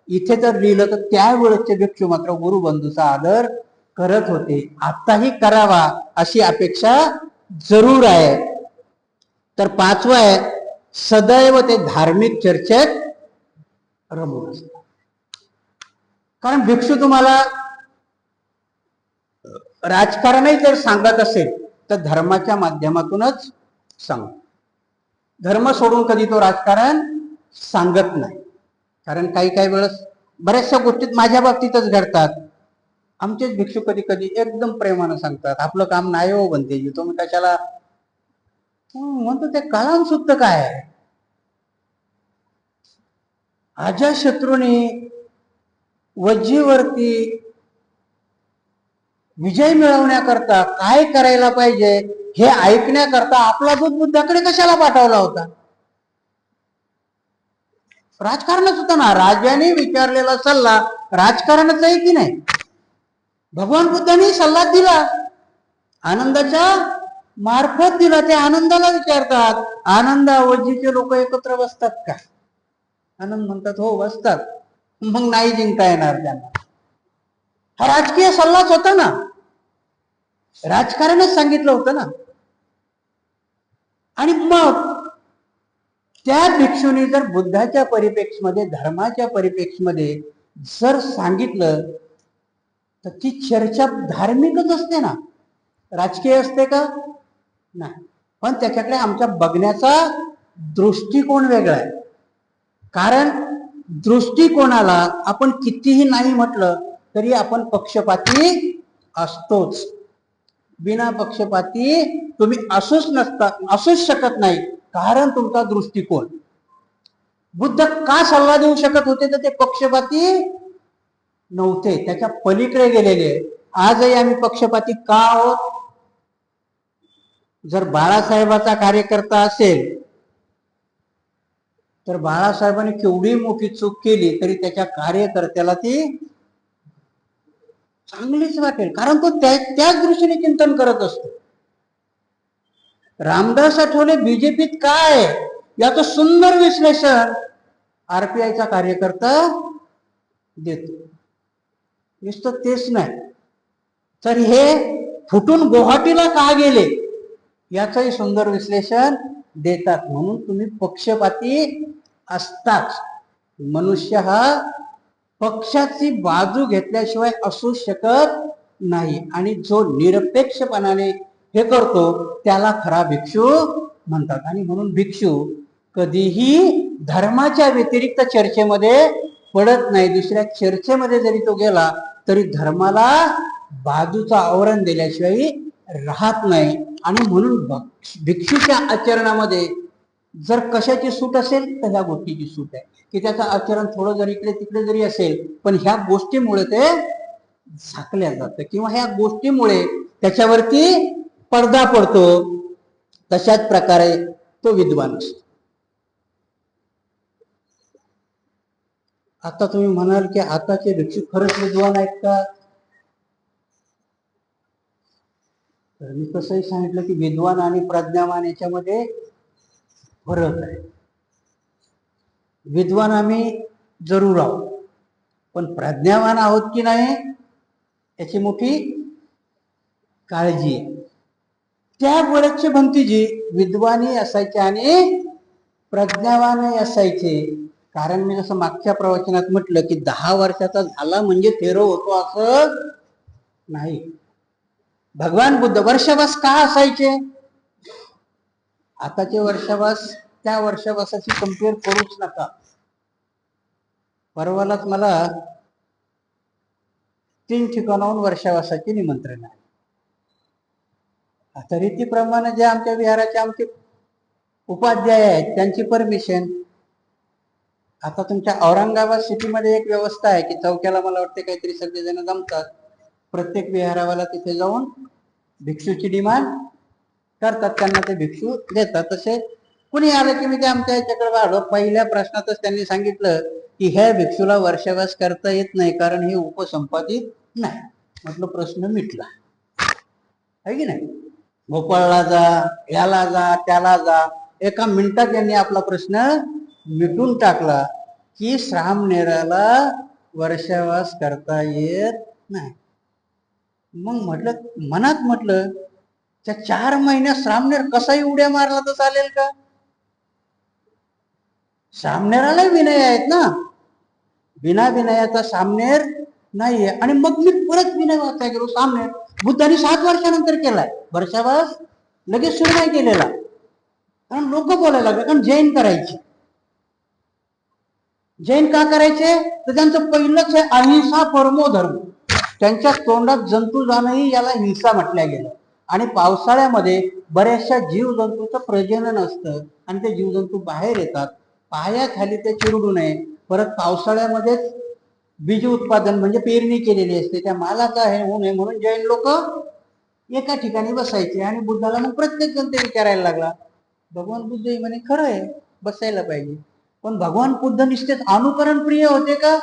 इथे जर लिहिलं तर त्यावेळेचे भिक्षू मात्र गुरुबंधूचा आदर करत होते. आताही करावा अशी अपेक्षा जरूर आहे. तर पाचवं आहे, सदैव ते धार्मिक चर्चेत रमून असतात. कारण भिक्षू तुम्हाला राजकारणही जर सांगत असेल तर धर्माच्या माध्यमातूनच सांगतो. धर्म सोडून कधी तो राजकारण सांगत नाही. कारण काही काही वेळेस बऱ्याचशा गोष्टीत माझ्या बाबतीतच घडतात. आमचेच भिक्षू कधी कधी एकदम प्रेमानं सांगतात, आपलं काम नाही हो बनते, तुम्ही कशाला म्हणतो. ते कळान सुद्धा काय आहे. अजाशत्रूने वज्जीवरती विजय मिळवण्याकरता काय करायला पाहिजे हे ऐकण्याकरता आपला दूत बुद्धाकडे कशाला पाठवला होता. राजकारणच होता ना. राजाने विचारलेला सल्ला राजकारणच आहे की नाही. भगवान बुद्धांनी सल्ला दिला, आनंदाच्या मार्फत दिला. ते आनंदाला विचारतात, आनंद वज्जीचे लोक एकत्र बसतात का. आनंद म्हणतात हो बसतात. मग नाही जिंकता येणार त्यांना. हा राजकीय सल्लाच होता ना, राजकारणच सांगितलं होतं ना. आणि मग त्या भिक्षूंनी जर बुद्धाच्या परिप्रेक्षमध्ये, धर्माच्या परिप्रेक्षमध्ये जर सांगितलं तर ती चर्चा धार्मिकच असते ना, राजकीय असते का नाही. पण त्याच्याकडे आमच्या बघण्याचा दृष्टिकोन वेगळा आहे. कारण दृष्टिकोनाला आपण कितीही नाही म्हटलं तरी आपण पक्षपाती असतोच. बिना पक्षपाती तुम्ही असूच शकत नाही. कारण तुमचा दृष्टिकोन. बुद्ध का सल्ला देऊ शकत होते तर ते पक्षपाती नव्हते, त्याच्या पलीकडे गेलेले. आजही आम्ही पक्षपाती का आहोत. जर बाळासाहेबाचा कार्यकर्ता असेल तर बाळासाहेबांनी केवढी मोठी चूक केली तरी त्याच्या कार्यकर्त्याला ती चांगलीच वाटेल, कारण तो त्याच दृष्टीने चिंतन करत असतो. रामदास आठवले बीजेपीत काय याचं सुंदर विश्लेषण आरपीआयचा कार्यकर्ता देतो. नुसतं तेच नाही तर हे फुटून गुवाहाटीला का गेले याचंही सुंदर विश्लेषण देतात. म्हणून तुम्ही पक्षपाती असताच. मनुष्य हा पक्षाची बाजू घेतल्याशिवाय असू शकत नाही. आणि जो निरपेक्षपणाने हे करतो त्याला खरा भिक्षू म्हणतात. आणि म्हणून भिक्षू कधीही धर्माच्या व्यतिरिक्त चर्चेमध्ये पडत नाही. दुसऱ्या चर्चेमध्ये जरी तो गेला तरी धर्माला बाजूचा आवरण दिल्याशिवाय राहत नाही. आणि म्हणून भिक्षूच्या आचरणामध्ये जर कशाची सूट असेल तर ह्या गोष्टीची सूट आहे की त्याचं आचरण थोडं जरी इकडे तिकडे जरी असेल पण ह्या गोष्टीमुळे ते झाकल्या जातं किंवा ह्या गोष्टीमुळे त्याच्यावरती पडदा पडतो. तशाच प्रकारे तो विद्वान असतो. आता तुम्ही म्हणाल की आताचे भिक्षू खरंच विद्वान आहेत का. तर मी तसंही सांगितलं की विद्वान आणि प्रज्ञावान याच्यामध्ये फरक आहे. विद्वान आम्ही जरूर आहोत पण प्रज्ञावान आहोत की नाही याची मोठी काळजी आहे. त्यावेळेचे भंतीजी विद्वानही असायचे आणि प्रज्ञावानही असायचे. कारण मी जसं मागच्या प्रवचनात म्हटलं की 10 वर्षाचा झाला म्हणजे थेरो होतो असं नाही. भगवान बुद्ध वर्षभर का असायचे आताचे वर्षावास त्या वर्षावासाची कम्पेअर करूच नका. परवालाच मला 3 ठिकाणाहून वर्षावासाचे निमंत्रण आहे. आता रीतीप्रमाणे जे आमच्या विहाराचे आमचे उपाध्याय आहेत त्यांची परमिशन. आता तुमच्या औरंगाबाद सिटीमध्ये एक व्यवस्था आहे की चौक्याला मला वाटते काहीतरी सगळेजण जमतात, प्रत्येक विहारावाला तिथे जाऊन भिक्षूची डिमांड करतात, त्यांना ते भिक्षू देतात. तसे कुणी आलं की मी ते आमच्या याच्याकडे वाढव. पहिल्या प्रश्नातच त्यांनी सांगितलं की ह्या भिक्षूला वर्षावास करता येत नाही कारण हे उपसंपादित नाही. म्हटलं प्रश्न मिटला आहे की नाही. भोपाळला जा, याला जा, त्याला जा, एका मिनिटात त्यांनी आपला प्रश्न मिटून टाकला की श्रामणेराला वर्षावास करता येत नाही. मग मनात म्हटलं त्या 4 महिन्यात श्रामणेर कसाही उड्या मारला तर चालेल का? श्रामणेराला विनय आहेत ना, बिना विनयाचा श्रामणेर नाहीये. आणि मग मी परत विनय वाचायला गेलो. श्रामणेर बुद्धांनी 7 वर्षानंतर केलाय, वर्षावास लगेच सुरू नाही केलेला. कारण लोक बोलायला लागले, कारण जैन करायचे. जैन का करायचे तर त्यांचं पहिलंच आहे अहिंसा परमो धर्म. त्यांच्या तोंडात जंतू जाणंही याला हिंसा म्हटल्या गेलं. आणि पावसाळ्यामध्ये बऱ्याचशा जीवजंतूचं प्रजनन असतं आणि ते जीवजंतू बाहेर येतात, पायाखाली ते चिरडू नये. परत पावसाळ्यामध्येच बीज उत्पादन म्हणजे पेरणी केलेली असते, त्या मालाचा हे होऊ नये म्हणून जैन लोक एका ठिकाणी बसायचे. आणि बुद्धाला मग प्रत्येक जण ते विचारायला लागला. भगवान बुद्ध म्हणे खरं आहे, बसायला पाहिजे. पण भगवान बुद्ध निश्चित अनुकरण प्रिय होते का?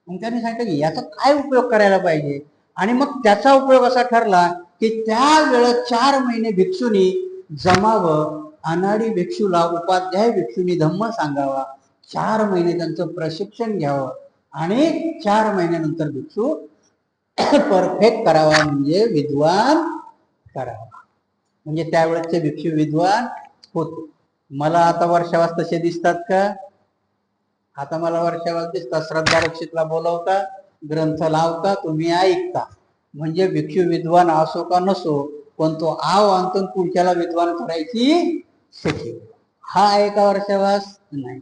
मग त्यांनी सांगितलं की याचा काय उपयोग करायला पाहिजे. आणि मग त्याचा उपयोग असा ठरला की त्या वेळेत 4 महिने भिक्षूंनी जमावं, अनाडी भिक्षूला उपाध्याय भिक्षूंनी धम्म सांगावा, 4 महिने त्यांचं प्रशिक्षण घ्यावं आणि 4 महिन्यानंतर भिक्षू परफेक्ट करावा, म्हणजे विद्वान करावा. म्हणजे त्यावेळेचे भिक्षू विद्वान होते. मला आता वर्षावास तसे दिसतात का? आता मला वर्षावास दिसतात. श्रद्धा रक्षितला बोलवता, ग्रंथ लावता, तुम्ही ऐकता. म्हणजे भिक्षू विद्वान असो का नसो, पण तो आव आणतो पुढच्याला विद्वान करायची शिकेल. हा आहे का वर्षावास? नाही.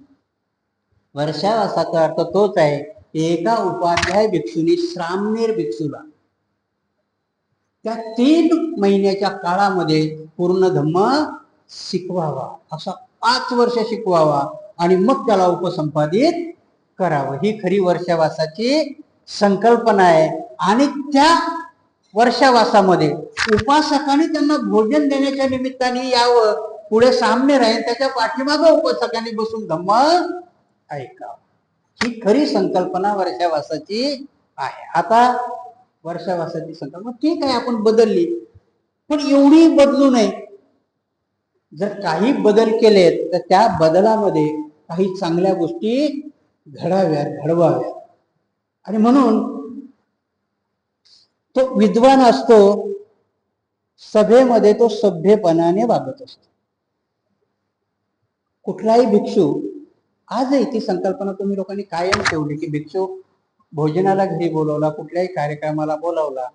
वर्षावासाचा अर्थ तोच आहे, एका उपाध्याय भिक्षूनी श्रामणेर भिक्षूला त्या 3 महिन्याच्या काळामध्ये पूर्ण धम्म शिकवावा, असा 5 वर्ष शिकवावा आणि मग त्याला उपसंपादित करावं. ही खरी वर्षावासाची संकल्पना आहे. आणि त्या वर्षावासामध्ये उपासकांनी त्यांना भोजन देण्याच्या निमित्ताने यावं, पुढे सामने राहील, त्याच्या पाठीमागं उपासकांनी बसून धम्म ऐकावं. ही खरी संकल्पना वर्षावासाची आहे. आता वर्षावासाची संकल्पना ठीक आहे, आपण बदलली, पण एवढी बदलू नये. जर काही बदल केलेत तर त्या बदलामध्ये काही चांगल्या गोष्टी घडवाव्यात. आणि म्हणून तो विद्वान असतो, सभेमध्ये तो सभ्यपणाने वागत असतो. कुठलाही भिक्षू, आजही ती संकल्पना तुम्ही लोकांनी कायम ठेवली की भिक्षू भोजनाला घरी बोलवला, कुठल्याही कार्यक्रमाला बोलावला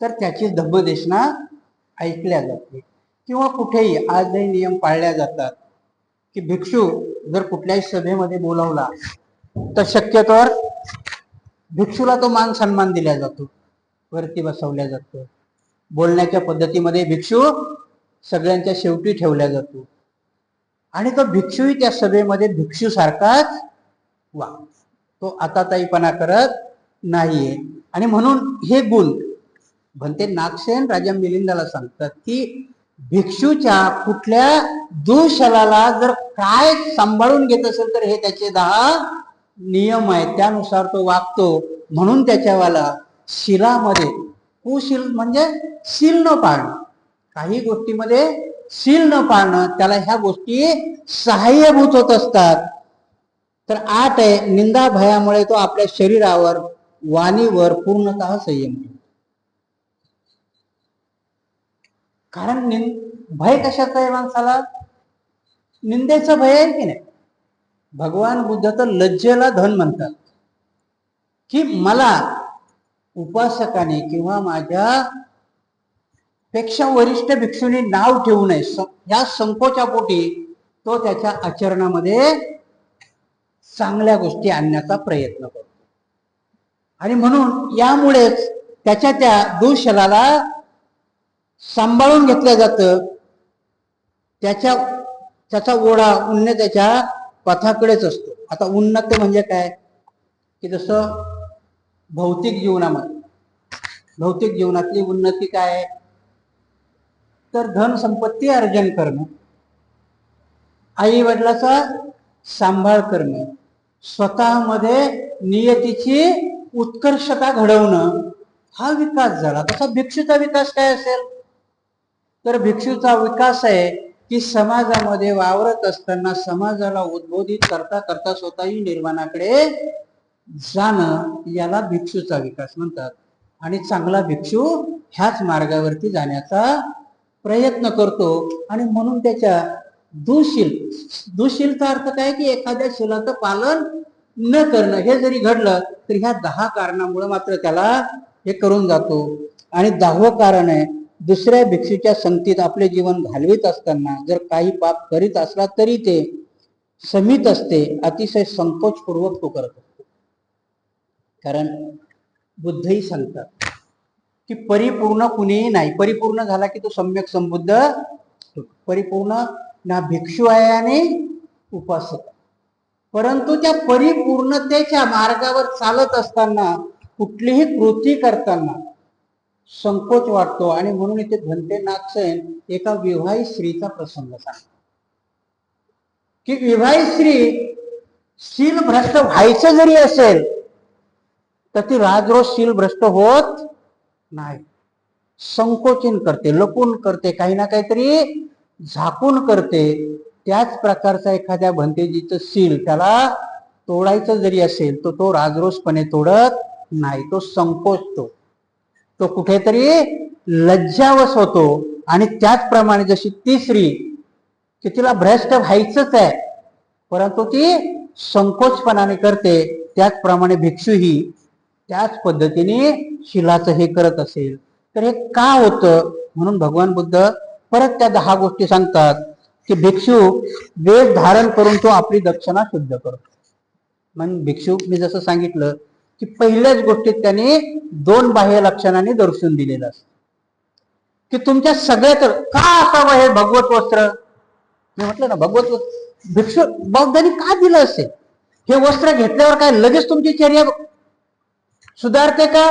तर त्याची धम्मदेशना ऐकल्या जाते. किंवा कुठेही आजही नियम पाळल्या जातात की भिक्षू जर कुठल्याही सभेमध्ये बोलावला तर शक्यतोवर भिक्षूला तो मान सन्मान दिला जातो, वरती बसवल्या जातो. बोलण्याच्या पद्धतीमध्ये भिक्षू सगळ्यांच्या शेवटी ठेवल्या जातो. आणि तो भिक्षूही त्या सभेमध्ये भिक्षू सारखाच वागतो, तो आताताईपणा करत नाहीये. आणि म्हणून हे गुण भंते नागसेन राजा मिलिंदाला सांगतात की भिक्षूच्या कुठल्या दुःशलाला जर काय सांभाळून घेत असेल तर हे त्याचे 10 नियम आहेत, त्यानुसार तो वागतो. म्हणून त्याच्यावाला शिलामध्ये, कुशील म्हणजे शील न पाळणं, काही गोष्टीमध्ये शील न पाळणं, त्याला ह्या गोष्टी सहाय्यभूत होत असतात. तर 8 आहे, निंदा भयामुळे तो आपल्या शरीरावर, वाणीवर पूर्णतः संयम ठेवतो. कारण भय कशाचं आहे माणसाला? निंदेचं भय आहे की नाही. भगवान बुद्ध तर लज्जेला धन म्हणतात की मला उपासकाने किंवा माझ्या पेक्षा वरिष्ठ भिक्षूंनी नाव ठेवू नये या संकोचापोटी तो त्याच्या आचरणामध्ये चांगल्या गोष्टी आणण्याचा प्रयत्न करतो. आणि म्हणून यामुळेच त्याच्या त्या दुःशलाला सांभाळून घेतलं जातं. त्याचा ओढा उन्नत त्याच्या पथाकडेच असतो. आता उन्नत म्हणजे काय की जसं भौतिक जीवनातली उन्नती काय आहे तर धन संपत्ती अर्जन करणं, आई वडिलाचा सांभाळ करणं, स्वतःमध्ये नियतीची उत्कर्षता घडवणं, हा विकास झाला. तसा भिक्षूचा विकास काय असेल तर भिक्षूचा विकास आहे की समाजामध्ये वावरत असताना समाजाला उद्बोधित करता करता स्वतःही निर्वाणाकडे जाणं, याला भिक्षूचा विकास म्हणतात. आणि चांगला भिक्षू ह्याच मार्गावरती जाण्याचा प्रयत्न करतो. आणि म्हणून त्याच्या दुशीलचा अर्थ काय की एखाद्या शिलाचं पालन न करणं, हे जरी घडलं तर ह्या 10 कारणामुळे मात्र त्याला हे करून जातो. आणि 10वं कारण आहे, दुसऱ्या भिक्षूच्या संगतीत आपले जीवन घालवित असताना जर काही पाप करीत असला तरी ते समित असते, अतिशय संकोचपूर्वक तो करत असतो. कारण बुद्धही सांगतात की परिपूर्ण कुणीही नाही, परिपूर्ण झाला की तो सम्यक संबुद्ध. परिपूर्ण ना भिक्षू आहे आणि उपासक, परंतु त्या परिपूर्णतेच्या मार्गावर चालत असताना कुठलीही कृती करताना संकोच वाटतो. आणि म्हणून इथे भंते नागसेन एका विवाहित स्त्रीचा प्रसंग सांगतात की विवाहित स्त्री शील भ्रष्ट व्हायचं जरी असेल तर ती राजरोज शील भ्रष्ट होत नाही. संकोचन करते, लपून करते, काही ना काहीतरी झाकून करते. त्याच प्रकारचा एखाद्या भंतेजीचं शील त्याला तोडायचं जरी असेल तर तो राजरोसपणे तोडत नाही, तो संकोचतो, तो कुठेतरी लज्जावश होतो. आणि त्याचप्रमाणे जशी ती स्त्री की तिला भ्रष्ट व्हायचंच आहे परंतु ती संकोचपणाने करते, त्याचप्रमाणे भिक्षूही त्याच पद्धतीने शिलाचं हे करत असेल तर हे का होतं. म्हणून भगवान बुद्ध परत त्या 10 गोष्टी सांगतात की भिक्षू वेश धारण करून तो आपली दक्षिणा शुद्ध करतो. मग भिक्षू मी जसं सांगितलं की पहिल्याच गोष्टीत त्यांनी 2 बाह्य लक्षणांनी दर्शवून दिलेलं असतं की तुमच्या सगळ्यात का असावं हे भगवत वस्त्र. मी म्हटलं ना, भगवत वस्त्र भिक्षू बौद्धांनी का दिलं असेल. हे वस्त्र घेतल्यावर काय लगेच तुमची चर्या सुधारते का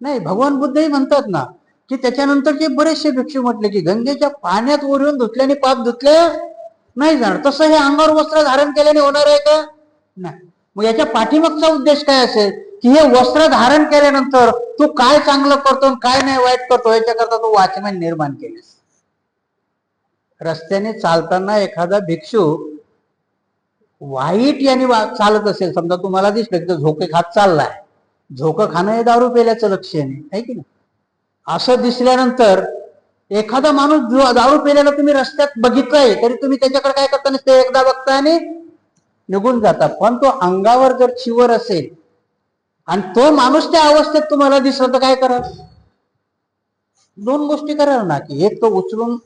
नाही. भगवान बुद्धही म्हणतात ना की त्याच्यानंतरचे बरेचसे भिक्षू म्हटले की गंगेच्या पाण्यात ओढून धुतल्याने पाप धुतले नाही जाणार, तसं हे अंगावर वस्त्र धारण केल्याने होणार आहे का नाही. मग याच्या पाठीमागचा उद्देश काय असेल की हे वस्त्र धारण केल्यानंतर तू काय चांगलं करतो काय नाही वाईट करतो याच्याकरता तू वॉचमॅन निर्माण केलेस. रस्त्याने चालताना एखादा भिक्षू वाईट याने चालत असेल, समजा तुम्हाला दिसलं की तो झोके खात चाललाय, झोकं खाणं हे दारू पेल्याचं लक्षण आहे की नाही. असं दिसल्यानंतर एखादा माणूस दारू पेल्याला तुम्ही रस्त्यात बघितलाय तरी तुम्ही त्याच्याकडे काय करता नसते, एकदा बघता आणि निघून जाता. पण तो अंगावर जर चिवर असेल आणि तो माणूस त्या अवस्थेत तुम्हाला दिसला तर काय करा, 2 गोष्टी कराल ना की एक तो उचलून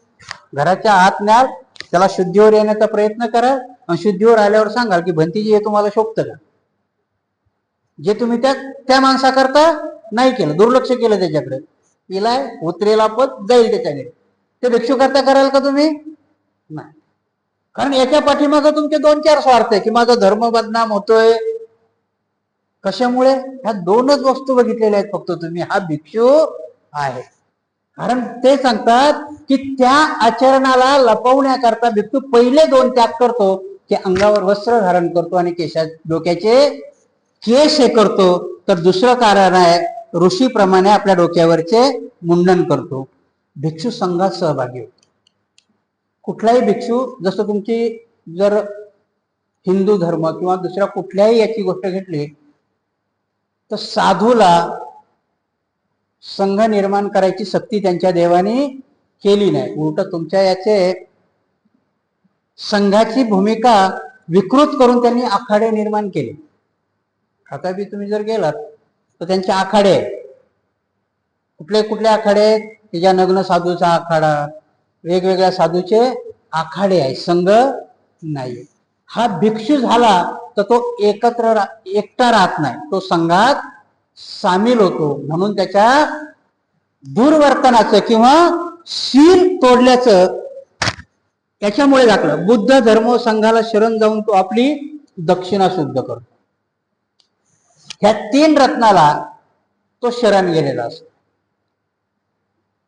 घराच्या आत न्याल, त्याला शुद्धीवर येण्याचा प्रयत्न कराल आणि शुद्धीवर आल्यावर सांगाल की भंतीजी हे तुम्हाला शोभतं का. जे तुम्ही त्या माणसाकरता नाही केलं, दुर्लक्ष केलं त्याच्याकडे, पिलाय उतरेला पण जाईल त्याच्याने, ते भिक्षू करता कराल का तुम्ही नाही. कारण याच्या पाठीमागं तुमचे 2-4 स्वार्थ आहे की माझा धर्म बदनाम होतोय. कशामुळे ह्या 2च वस्तू बघितलेल्या आहेत फक्त तुम्ही, हा भिक्षू आहे. कारण ते सांगतात की त्या आचरणाला लपवण्याकरता भिक्षू पहिले 2 त्याग करतो की अंगावर वस्त्र धारण करतो आणि डोक्याचे केस हे करतो. तर दुसरं कारण आहे ऋषीप्रमाणे आपल्या डोक्यावरचे मुंडन करतो. भिक्षू संघात सहभागी होतो. कुठलाही भिक्षू, जसं तुमची जर हिंदू धर्म किंवा दुसऱ्या कुठल्याही याची गोष्ट घेतली तर साधूला संघ निर्माण करायची सक्ती त्यांच्या देवाने केली नाही. उलट तुमच्या याचे संघाची भूमिका विकृत करून त्यांनी आखाडे निर्माण केले. आता बी तुम्ही जर गेलात तर त्यांचे आखाडे कुठले आखाडे, त्याच्या नग्न साधूचा आखाडा, वेगवेगळ्या साधूचे आखाडे आहे, संघ नाही. हा भिक्षू झाला तर तो एकटा राहत नाही, तो संघात सामील होतो. म्हणून त्याच्या दुर्वर्तनाचं किंवा शील तोडल्याचं त्याच्यामुळे दाखलं. बुद्ध धर्म संघाला शरण जाऊन तो आपली दक्षिणा शुद्ध करतो. ह्या 3 रत्नाला तो शरण गेलेला असतो.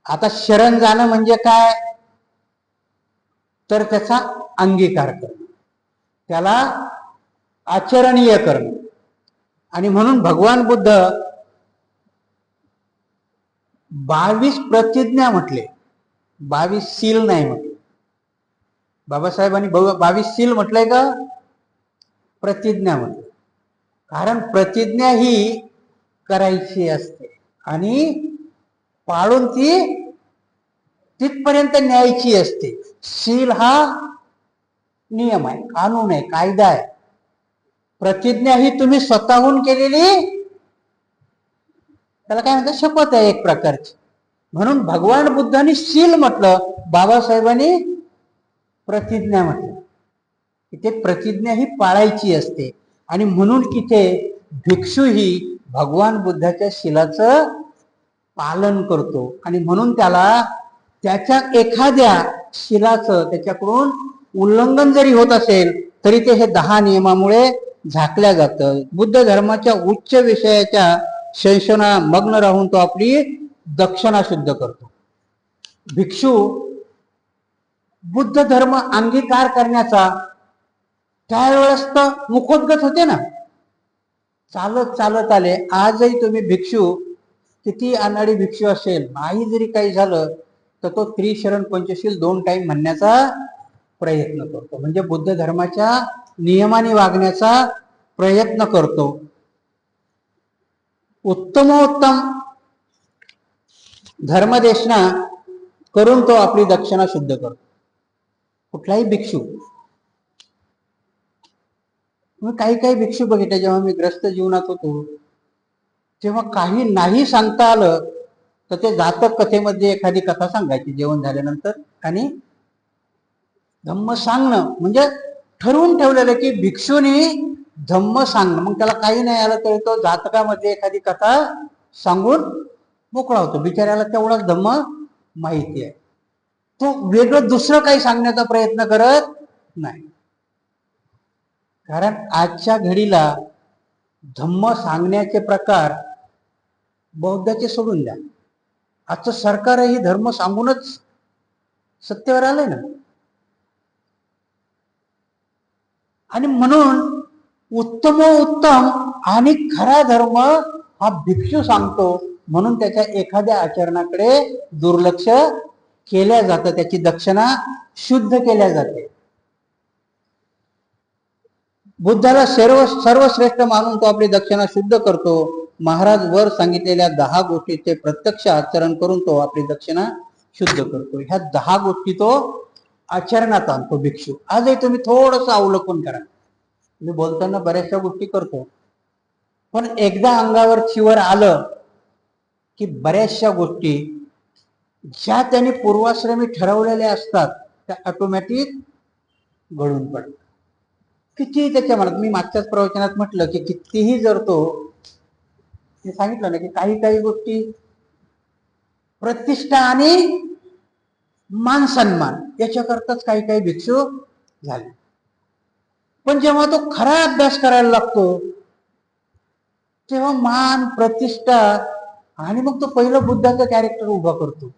आता शरण जाणं म्हणजे काय, तर त्याचा अंगीकार करणं, त्याला आचरणीय करणं. आणि म्हणून भगवान बुद्ध 22 प्रतिज्ञा म्हटले, 22 सील नाही म्हटले. बाबासाहेबांनी 22 सील म्हटलंय का, प्रतिज्ञा म्हटलं. कारण प्रतिज्ञा ही करायची असते आणि पाळून ती तिथपर्यंत न्यायची असते. सील हा नियम आहे, कानून आहे, कायदा आहे. प्रतिज्ञा ही तुम्ही स्वतःहून केलेली, त्याला काय म्हणतात, शपथ आहे एक प्रकारची. म्हणून भगवान बुद्धांनी सील म्हटलं, बाबासाहेबांनी प्रतिज्ञा म्हटलं. इथे प्रतिज्ञा ही पाळायची असते. आणि म्हणून तिथे भिक्षू ही भगवान बुद्धाच्या शिलाचं पालन करतो. आणि म्हणून त्याला त्याच्या एखाद्या शिलाचं त्याच्याकडून उल्लंघन जरी होत असेल तरी ते हे 10 नियमामुळे झाकल्या जातं. बुद्ध धर्माच्या उच्च विषयाच्या संशोधना मग्न राहून तो आपली दक्षिणा शुद्ध करतो. भिक्षू बुद्ध धर्म अंगीकार करण्याचा त्यावेळेस तर मुखोद्गत होते ना, चालत चालत आले. आजही तुम्ही भिक्षू, किती अनाडी भिक्षू असेल, नाही जरी काही झालं तर तो त्रिशरण पंचशील 2 टाइम म्हणण्याचा प्रयत्न करतो. म्हणजे बुद्ध धर्माच्या नियमाने वागण्याचा प्रयत्न करतो. उत्तमोत्तम धर्मदेशना करून तो आपली दक्षिणा शुद्ध करतो. कुठलाही भिक्षू, काही काही भिक्षू बघितले, जेव्हा मी ग्रस्त जीवनात होतो तेव्हा काही नाही सांगता आलं तर ते जातक कथेमध्ये एखादी कथा सांगायची जेवण झाल्यानंतर. आणि धम्म सांगणं म्हणजे ठरवून ठेवलेलं की भिक्षूनी धम्म सांगणं. मग त्याला काही नाही आलं तरी तो जातकामध्ये एखादी कथा सांगून मोकळा होतो. बिचाऱ्याला तेवढाच धम्म माहिती आहे, तो वेगळं दुसरं काही सांगण्याचा प्रयत्न करत नाही. कारण आजच्या घडीला धम्म सांगण्याचे प्रकार बौद्धाचे सोडून द्या, आजचं सरकारही धर्म सांगूनच सत्तेवर आलंय ना. आणि म्हणून उत्तमोत्तम आणि खरा धर्म हा भिक्षू सांगतो. म्हणून त्याच्या एखाद्या आचरणाकडे दुर्लक्ष केल्या जातं, त्याची दक्षिणा शुद्ध केल्या जाते. बुद्धाला सर्वश्रेष्ठ मानून तो आपली दक्षिणा शुद्ध करतो. महाराज वर सांगितलेल्या 10 गोष्टीचे प्रत्यक्ष आचरण करून तो आपली दक्षिणा शुद्ध करतो. ह्या 10 गोष्टी तो आचरणात आणतो भिक्षू. आजही तुम्ही थोडस अवलोकन करा. मी बोलताना बऱ्याचशा गोष्टी करतो, पण एकदा अंगावर चिवर आलं की बऱ्याचशा गोष्टी ज्या त्यांनी पूर्वाश्रमी ठरवलेल्या असतात त्या ऑटोमॅटिक घडून पडतात. किती त्याच्या मनात, मी मागच्याच प्रवचनात म्हटलं की कितीही जर तो, मी सांगितलं ना की काही काही गोष्टी प्रतिष्ठा आणि मान सन्मान याच्याकरताच काही काही भिक्षू झाले. पण जेव्हा तो खरा अभ्यास करायला लागतो तेव्हा मान प्रतिष्ठा आणि मग तो पहिलं बुद्धाचं कॅरेक्टर उभा करतो.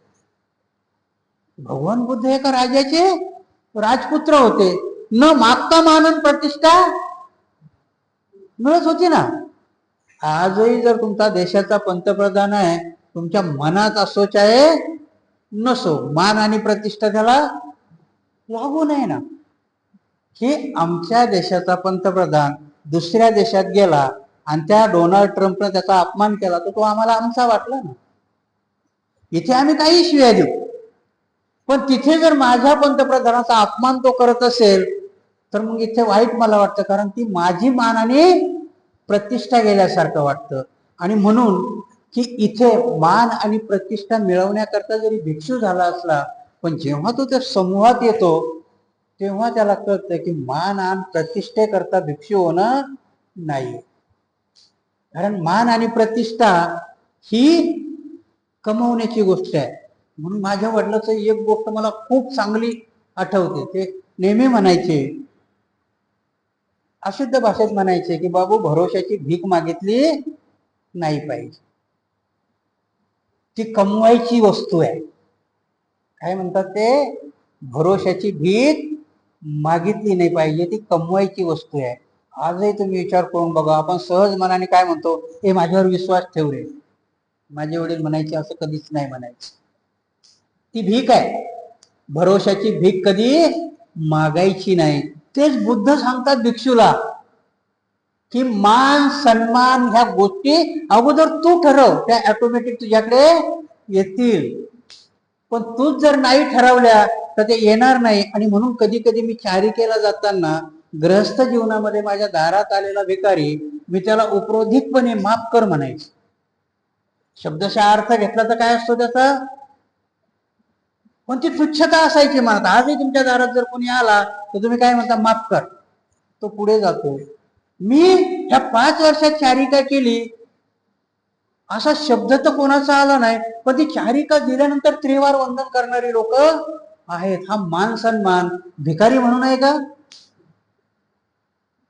भगवान बुद्ध एका राजाचे राजपुत्र होते, न मागता मान प्रतिष्ठा मिळत होती ना. आजही जर तुमचा देशाचा पंतप्रधान आहे, तुमच्या मनात असो चाहे नसो, मान आणि प्रतिष्ठा त्याला लागू नाही ना. की आमच्या देशाचा पंतप्रधान दुसऱ्या देशात गेला आणि त्या डोनाल्ड ट्रम्पने त्याचा अपमान केला तर तो आम्हाला आमचा वाटला ना. इथे आम्ही काही शिव्या देऊ, पण तिथे जर माझ्या पंतप्रधानाचा अपमान तो करत असेल तर मग इथे वाईट मला वाटतं, कारण ती माझी मान आणि प्रतिष्ठा गेल्यासारखं वाटतं. आणि म्हणून की इथे मान आणि प्रतिष्ठा मिळवण्याकरता जरी भिक्षू झाला असला, पण जेव्हा तो त्या समूहात येतो तेव्हा त्याला कळतं की मान आणि प्रतिष्ठेकरता भिक्षू होणं नाही. कारण मान आणि प्रतिष्ठा ही कमवण्याची गोष्ट आहे. म्हणून माझ्या वडिलाचं एक गोष्ट मला खूप चांगली आठवते. ते नेहमी म्हणायचे, अशुद्ध भाषेत म्हणायचे की बाबू, भरोशाची भीक मागितली नाही पाहिजे, ती कमवायची वस्तू आहे. काय म्हणतात ते? भरोशाची भीक मागितली नाही पाहिजे, ती कमवायची वस्तू आहे. आजही तुम्ही विचार करून बघा, आपण सहज मनाने काय म्हणतो, हे माझ्यावर विश्वास ठेव रे. माझे वडील म्हणायचे असं कधीच नाही म्हणायचे. ती भीक आहे. भरोशाची भीक कधी मागायची नाही. तेच बुद्ध सांगतात भिक्षूला की मान सन्मान ह्या गोष्टी अगोदर तू ठरव, त्या ऑटोमॅटिक तुझ्याकडे येतील. पण तूच जर नाही ठरवल्या तर ते येणार नाही. आणि म्हणून कधी कधी मी चारिकेला जाताना ग्रहस्थ जीवनामध्ये माझ्या दारात आलेला भिकारी, मी त्याला उपरोधिकपणे माफ कर म्हणायचे. शब्दशः अर्थ घेतला तर काय असतो त्याचा? पण ती तुच्छता असायची मनात. आजही तुमच्या दारात जर कोणी आला तर तुम्ही काय म्हणता? माफ कर. तो पुढे जातो. मी ह्या 5 वर्षात चारिका केली, असा शब्द तर कोणाचा आला नाही, पण ती चारिका दिल्यानंतर त्रिवार वंदन करणारी लोक आहेत. हा मान सन्मान भिकारी म्हणून आहे का?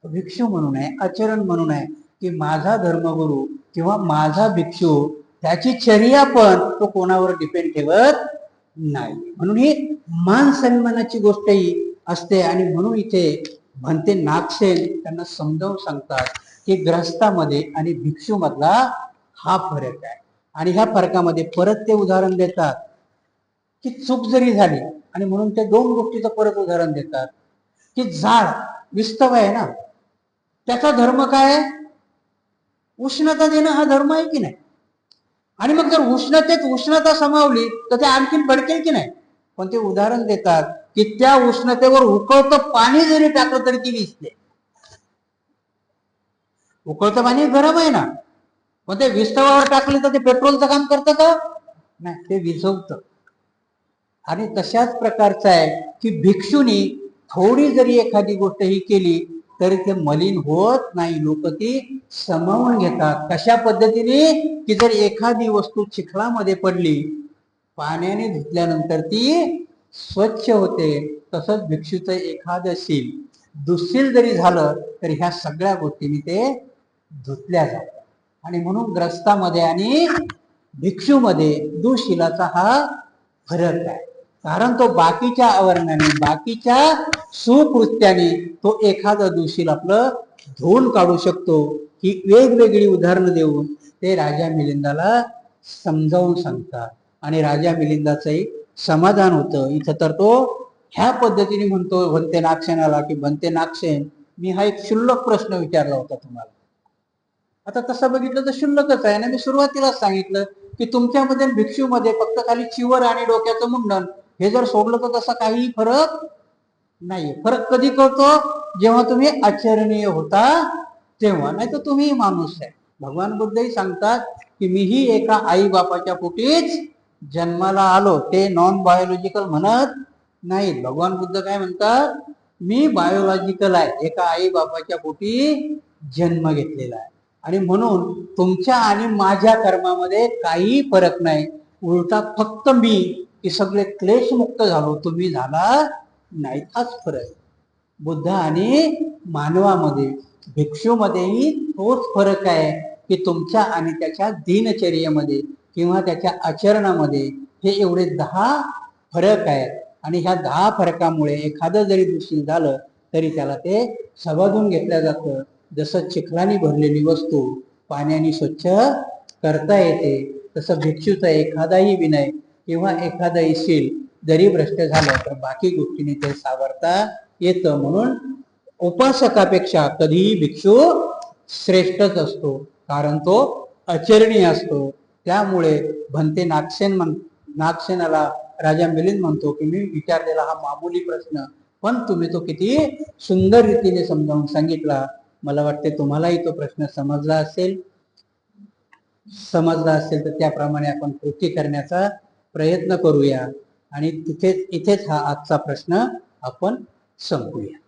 भिक्षू म्हणून आहे, आचरण म्हणून आहे. की माझा धर्मगुरू किंवा माझा भिक्षू, त्याची चर्या पण तो कोणावर डिपेंड ठेवत नाही. म्हणून ही मान सन्मानाची गोष्टही असते. आणि म्हणून इथे भंते नागसेन त्यांना समजावून सांगतात की ग्रस्तामध्ये आणि भिक्षू मधला हा फरक आहे. आणि ह्या फरकामध्ये परत ते उदाहरण देतात की चूक जरी झाली, आणि म्हणून ते 2 गोष्टीचं परत उदाहरण देतात की झाड विस्तव आहे ना, त्याचा धर्म काय आहे? उष्णता देणं हा धर्म आहे की नाही? आणि मग जर उष्णतेत उष्णता समावली तर ते आणखीन भडकेल की नाही? पण ते उदाहरण देतात की त्या उष्णतेवर उकळतं पाणी जरी टाकलं तरी ती विजते. उकळतं पाणी गरम आहे ना, पण ते विस्तवावर टाकले तर ते पेट्रोलचं काम करतं का? नाही, ते विझवतं. आणि तशाच प्रकारचं आहे की भिक्षुनी थोडी जरी एखादी गोष्ट ही केली तरी ते मलिन होत नाही. लोक ती समावून घेतात. कशा पद्धतीने? की जर एखादी वस्तू चिखलामध्ये पडली, पाण्याने धुतल्यानंतर ती स्वच्छ होते, तसंच भिक्षूचं एखादं शील दुःशील जरी झालं तरी ह्या सगळ्या गोष्टींनी ते धुतल्या जातात. आणि म्हणून ग्रस्तामध्ये आणि भिक्षूमध्ये दुःशीलाचा हा फरक आहे. कारण तो बाकीच्या आवरणाने, बाकीच्या सुकृत्याने तो एखादा दोषील आपलं धुवून काढू शकतो. ही वेगवेगळी उदाहरणं देऊन ते राजा मिलिंदाला समजावून सांगतात. आणि राजा मिलिंदाचंही समाधान होतं. इथं तर तो ह्या पद्धतीने म्हणतो भंते नागसेनाला की भंते नागसेन, मी हा एक क्षुल्लक प्रश्न विचारला होता तुम्हाला. आता तसं बघितलं तर क्षुल्लकच आहे ना. मी सुरुवातीलाच सांगितलं की तुमच्यामध्ये भिक्षूमध्ये फक्त खाली चिवर आणि डोक्याचं मुंडन हे जर सोडलं तर तसा काही फरक नाही. फरक कधी कळतो? जेव्हा तुम्ही आचरणीय होता तेव्हा. नाही तर तुम्ही माणूस आहे. भगवान बुद्धही सांगतात की मीही एका आई बापाच्या पोटीच जन्माला आलो. ते नॉन बायोलॉजिकल म्हणत नाही. भगवान बुद्ध काय म्हणतात? मी बायोलॉजिकल आहे, एका आई बापाच्या पोटी जन्म घेतलेला आहे. आणि म्हणून तुमच्या आणि माझ्या कर्मामध्ये काही फरक नाही. उलटा फक्त मी की सगळे क्लेशमुक्त झालो, तुम्ही झाला नाही, हाच फरक. बुद्ध आणि मानवामध्ये, भिक्षूमध्येही तोच फरक आहे की तुमच्या आणि त्याच्या दिनचर्येमध्ये किंवा त्याच्या आचरणामध्ये हे एवढे 10 फरक आहेत. आणि ह्या 10 फरकामुळे एखादं जरी दूषित झालं तरी त्याला ते समजून घेतलं जातं. जसं चिखलाने भरलेली वस्तू पाण्याने स्वच्छ करता येते, तसं भिक्षूचा एखादाही विनय किंवा एखादाही शील जरी भ्रष्ट झालं तर बाकी गोष्टींनी ते सावरता येतं. म्हणून उपासकापेक्षा कधीही भिक्षू श्रेष्ठच असतो, कारण तो आचरणीय असतो. त्यामुळे भंते नागसेनाला राजा मिलिंद म्हणतो की मी विचारलेला हा मामूली प्रश्न, पण तुम्ही तो किती सुंदर रीतीने समजावून सांगितला. मला वाटते तुम्हालाही तो प्रश्न समजला असेल. समजला असेल तर त्याप्रमाणे आपण कृती करण्याचा प्रयत्न करूया आणि इथेच हा आजचा प्रश्न आपण संपवूया.